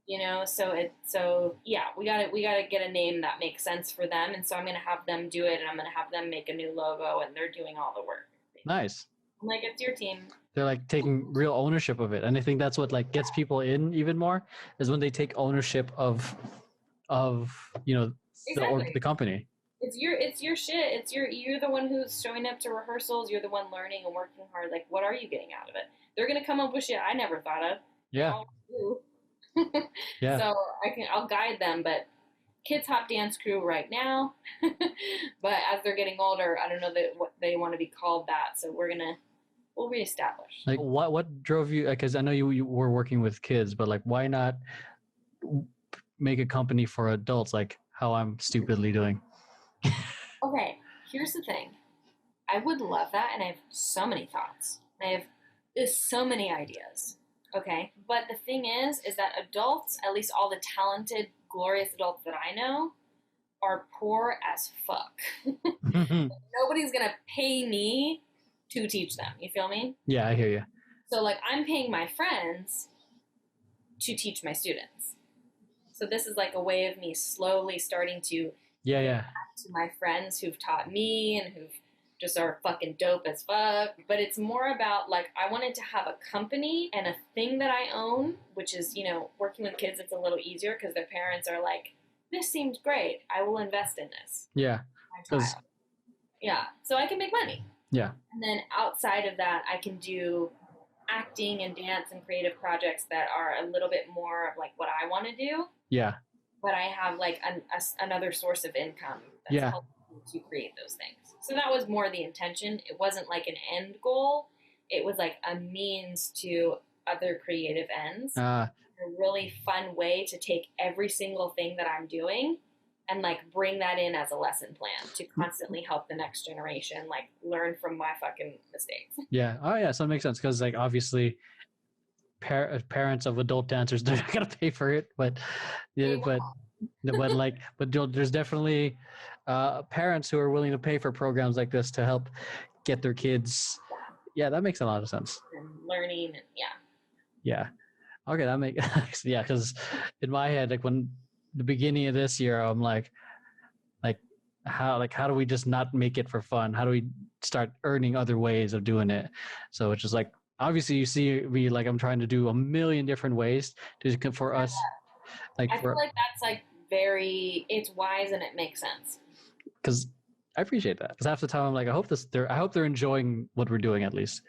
You know, so yeah, we gotta get a name that makes sense for them, and so I'm gonna have them do it, and I'm gonna have them make a new logo, and they're doing all the work. Nice. I'm like, it's your team. They're like taking real ownership of it, and I think that's what like gets people in even more, is when they take ownership of you know, exactly. the company. It's your shit. You're the one who's showing up to rehearsals. You're the one learning and working hard. Like, what are you getting out of it? They're gonna come up with shit I never thought of. Yeah. Yeah. So I'll guide them, but Kids Hop Dance Crew right now. But as they're getting older, I don't know what they want to be called that. So we'll reestablish. Like, what drove you? Because I know you were working with kids, but like, why not make a company for adults? Like how I'm stupidly doing. Here's the thing. I would love that, and I have so many thoughts. There's so many ideas. Okay, but the thing is that adults, at least all the talented, glorious adults that I know, are poor as fuck. Nobody's gonna pay me to teach them. You feel me? Yeah, I hear you. So like, I'm paying my friends to teach my students. So this is like a way of me slowly starting to to my friends who've taught me and who've just are fucking dope as fuck. But it's more about like, I wanted to have a company and a thing that I own, which is, working with kids, it's a little easier because their parents are like, this seems great. I will invest in this. Yeah. Yeah. So I can make money. Yeah. And then outside of that, I can do acting and dance and creative projects that are a little bit more of like what I want to do. Yeah. But I have like another source of income that's helping me to create those things. So that was more the intention. It wasn't like an end goal. It was like a means to other creative ends. A really fun way to take every single thing that I'm doing and like bring that in as a lesson plan to constantly help the next generation like learn from my fucking mistakes. Yeah. Oh yeah. So it makes sense because like obviously parents of adult dancers, they're not gonna pay for it, but there's definitely parents who are willing to pay for programs like this to help get their kids. Yeah, that makes a lot of sense. And learning, and yeah. Okay, that makes yeah. Because in my head, like when the beginning of this year, I'm like how do we just not make it for fun? How do we start earning other ways of doing it? So it's just like obviously you see me like I'm trying to do a million different ways for us. Like I feel like that's like it's wise and it makes sense. Because I appreciate that. Because half the time I'm like, I hope they're enjoying what we're doing at least.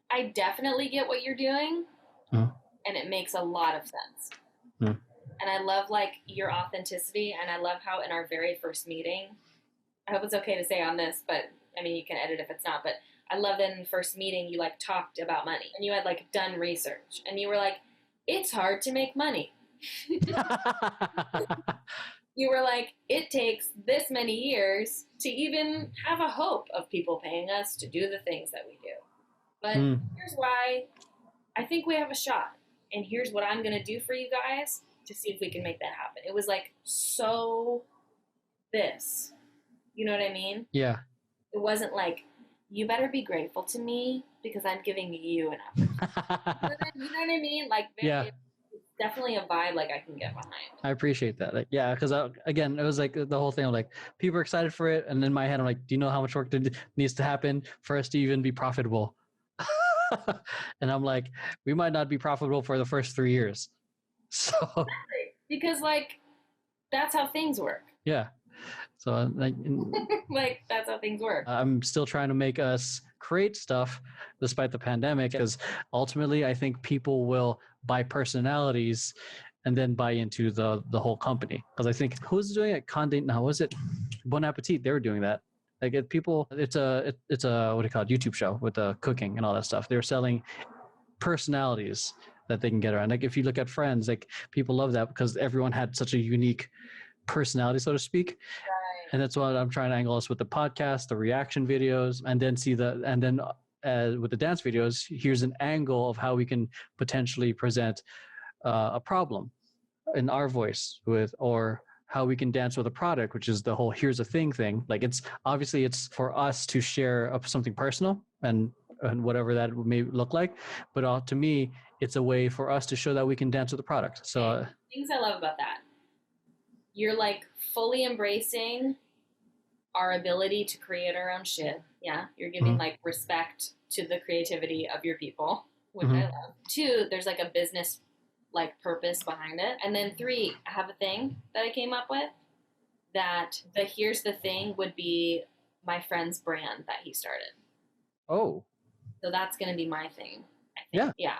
I definitely get what you're doing, and it makes a lot of sense. And I love like your authenticity, and I love how in our very first meeting, I hope it's okay to say on this, but I mean you can edit if it's not, but I love that in the first meeting you like talked about money and you had like done research and you were like, it's hard to make money. You were like, it takes this many years to even have a hope of people paying us to do the things that we do. But here's why I think we have a shot. And here's what I'm going to do for you guys to see if we can make that happen. It was like, so this, you know what I mean? Yeah. It wasn't like, you better be grateful to me because I'm giving you an opportunity. You know what I mean? Like, it's definitely a vibe like I can get behind. I appreciate that. Like, yeah, because again, it was like the whole thing. I'm like, people are excited for it, and in my head, I'm like, do you know how much work needs to happen for us to even be profitable? And I'm like, we might not be profitable for the first 3 years. So because like that's how things work. Yeah. So like, like that's how things work. I'm still trying to make us create stuff despite the pandemic, because ultimately I think people will buy personalities and then buy into the whole company. Because I think who's doing it? Condé, now was it Bon Appetit? They were doing that. Like it's a what do you call it? YouTube show with the cooking and all that stuff. They're selling personalities that they can get around. Like if you look at Friends, like people love that because everyone had such a unique personality, so to speak. Right. And that's what I'm trying to angle us with the podcast, the reaction videos, and then with the dance videos, here's an angle of how we can potentially present a problem in our voice or how we can dance with a product, which is the whole here's a thing. Like it's for us to share something personal and whatever that may look like. But to me, it's a way for us to show that we can dance with the product. So things I love about that. You're like fully embracing our ability to create our own shit. Yeah. You're giving like respect to the creativity of your people, which I love. 2, there's like a business like purpose behind it. And then 3, I have a thing that I came up with that the here's the thing would be my friend's brand that he started. Oh. So that's going to be my thing, I think. Yeah. Yeah.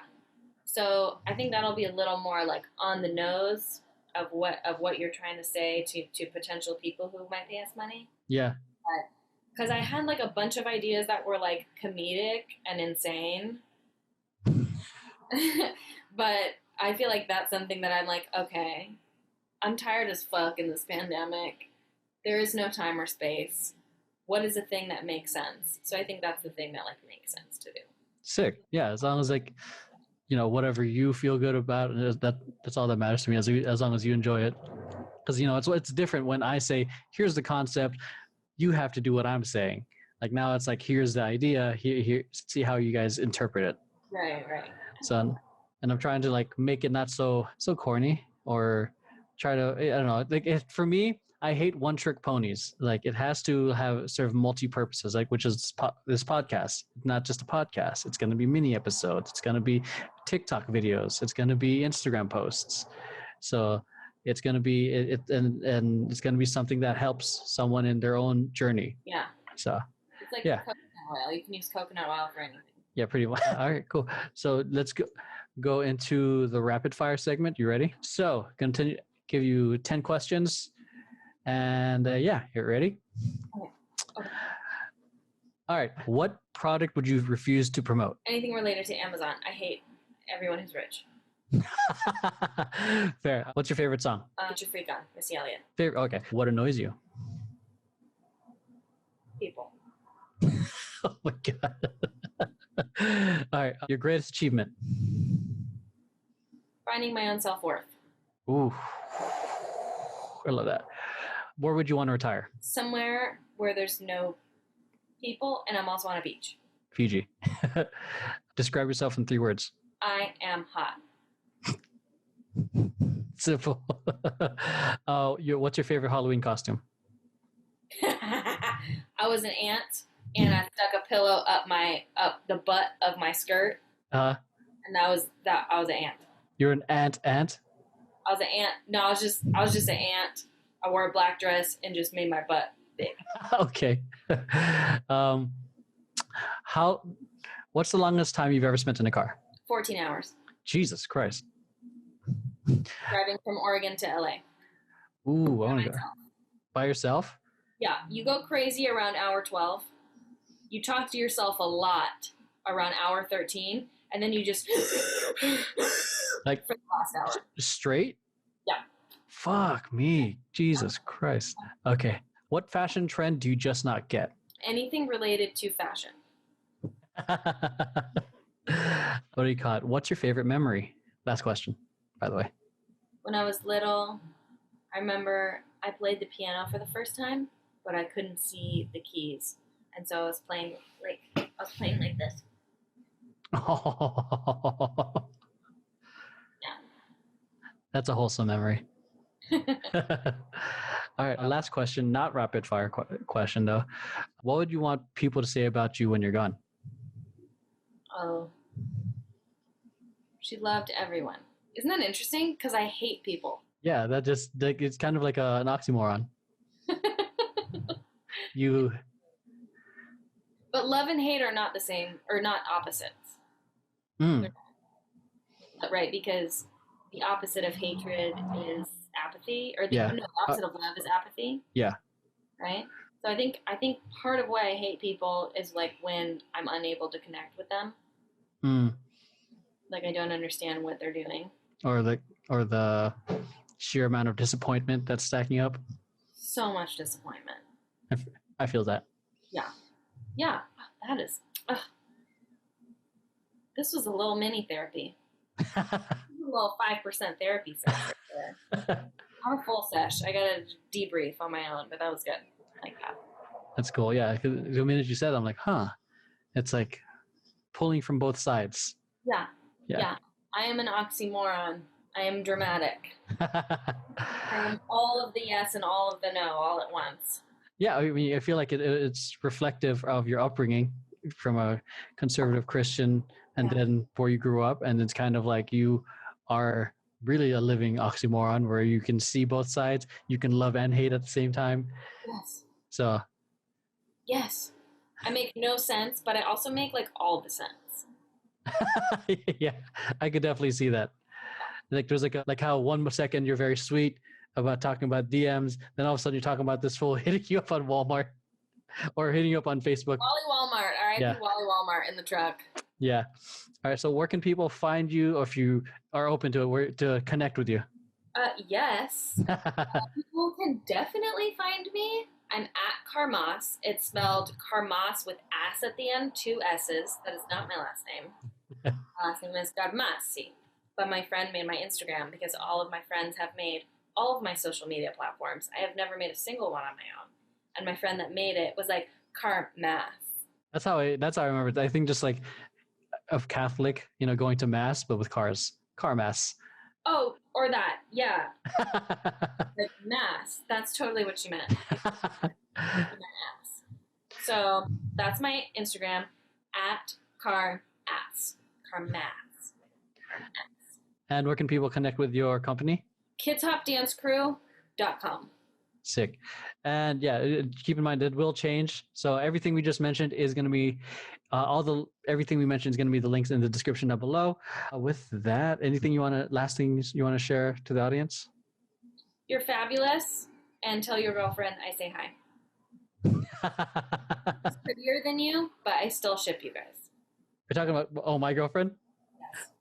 So I think that'll be a little more like on the nose of what you're trying to say to potential people who might pay us money. Yeah. Because I had like a bunch of ideas that were like comedic and insane. But I feel like that's something that I'm like, okay, I'm tired as fuck in this pandemic. There is no time or space. What is a thing that makes sense? So I think that's the thing that like makes sense to do. Sick. Yeah. As long as like, whatever you feel good about, that's all that matters to me, as long as you enjoy it. Because, it's different when I say, here's the concept, you have to do what I'm saying. Like now it's like, here's the idea, here, see how you guys interpret it. Right. So, and I'm trying to like make it not so corny or try to, I don't know. Like for me, I hate one-trick ponies. Like it has to have serve multi-purposes, like which is this podcast. Not just a podcast. It's going to be mini episodes. It's going to be TikTok videos. It's going to be Instagram posts. So it's going to be and it's going to be something that helps someone in their own journey. Yeah. So it's like coconut oil. You can use coconut oil for anything. Yeah, pretty much. All right, cool. So let's go into the rapid fire segment. You ready? So continue. Give you 10 questions. And yeah, you ready? Okay. All right. What product would you refuse to promote? Anything related to Amazon. I hate everyone who's rich. Fair. What's your favorite song? Get Your Freak On, Missy Elliott. Favorite. Okay. What annoys you? People. Oh my God. All right. Your greatest achievement? Finding my own self-worth. Ooh. I love that. Where would you want to retire? Somewhere where there's no people, and I'm also on a beach. Fiji. Describe yourself in 3 words. I am hot. Simple. What's your favorite Halloween costume? I was an ant, and I stuck a pillow up the butt of my skirt. And I was an ant. You're an ant? I was an ant. No, I was just an ant. I wore a black dress and just made my butt big. Okay. What's the longest time you've ever spent in a car? 14 hours. Jesus Christ. Driving from Oregon to LA. Ooh, I want to go. By yourself? Yeah, you go crazy around hour 12. You talk to yourself a lot around hour 13, and then you just like for the last hour. Straight? Yeah. Fuck me. Jesus Christ. Okay. What fashion trend do you just not get? Anything related to fashion. What do you call it? What's your favorite memory? Last question, by the way. When I was little, I remember I played the piano for the first time, but I couldn't see the keys. And so I was playing like this. Oh. Yeah. That's a wholesome memory. All right, last question, not rapid fire question though. What would you want people to say about you when you're gone? Oh, she loved everyone. Isn't that interesting? Because I hate people. Yeah, it's kind of like an oxymoron. But love and hate are not the same, or not opposites. Right, because the opposite of hatred is apathy, or the opposite of love is apathy. Yeah. Right? So I think part of why I hate people is like when I'm unable to connect with them. Like I don't understand what they're doing. Or the sheer amount of disappointment that's stacking up. So much disappointment. I feel that. Yeah. Yeah. That is. This was a little mini therapy. A little 5% therapy session right there. Not a full sesh. I got a debrief on my own, but that was good. Like that. That's cool. Yeah. The minute you said it, I'm like, huh. It's like pulling from both sides. Yeah. I am an oxymoron. I am dramatic. I am all of the yes and all of the no all at once. Yeah, I mean, I feel like it's reflective of your upbringing from a conservative Christian and then where you grew up. And it's kind of like you are really a living oxymoron where you can see both sides. You can love and hate at the same time. Yes. So. Yes. I make no sense, but I also make like all the sense. Yeah, I could definitely see that. Like there's like how 1 second you're very sweet about talking about DMs, then all of a sudden you're talking about this fool hitting you up on Walmart or hitting you up on Facebook. Wally Walmart, all right? Yeah. Wally Walmart in the truck. Yeah. All right, so where can people find you, or if you are open to it, to connect with you? Yes. People can definitely find me. I'm at Carmas. It's spelled Carmas with ass at the end, 2 S's. That is not my last name. My last name is Carmassi. But my friend made my Instagram because all of my friends have made all of my social media platforms. I have never made a single one on my own. And my friend that made it was like, Carmas. That's how I remember it. I think just like of Catholic, going to mass, but with cars. Carmas. Oh, Or that, yeah. Like mass. That's totally what you meant. Mass. So that's my Instagram at Carmass. And where can people connect with your company? KidsHopDanceCrew.com. Sick. And yeah, keep in mind it will change. So everything we just mentioned is going to be everything we mentioned is going to be the links in the description down below. With that, last things you want to share to the audience? You're fabulous, and tell your girlfriend I say hi. She's prettier than you, but I still ship you guys. You're talking about my girlfriend? Yes.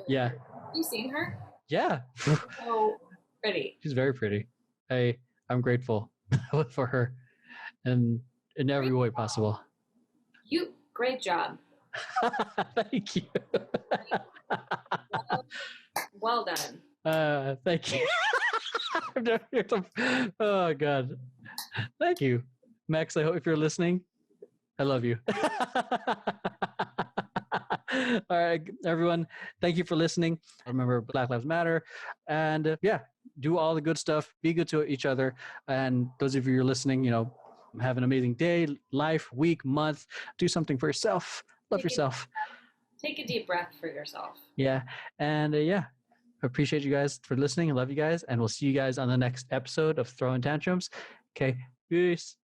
Yeah. Have you seen her? Yeah. So pretty. She's very pretty. I'm grateful for her in every way possible. Great job. Thank you. Well done. Thank you. Oh God. Thank you. Max, I hope if you're listening, I love you. All right, everyone. Thank you for listening. Remember, Black Lives Matter. And do all the good stuff. Be good to each other. And those of you who are listening, have an amazing day, life, week, month. Do something for yourself. Love yourself. Take a deep breath for yourself. Yeah. And I appreciate you guys for listening. I love you guys. And we'll see you guys on the next episode of Throwing Tantrums. Okay. Peace.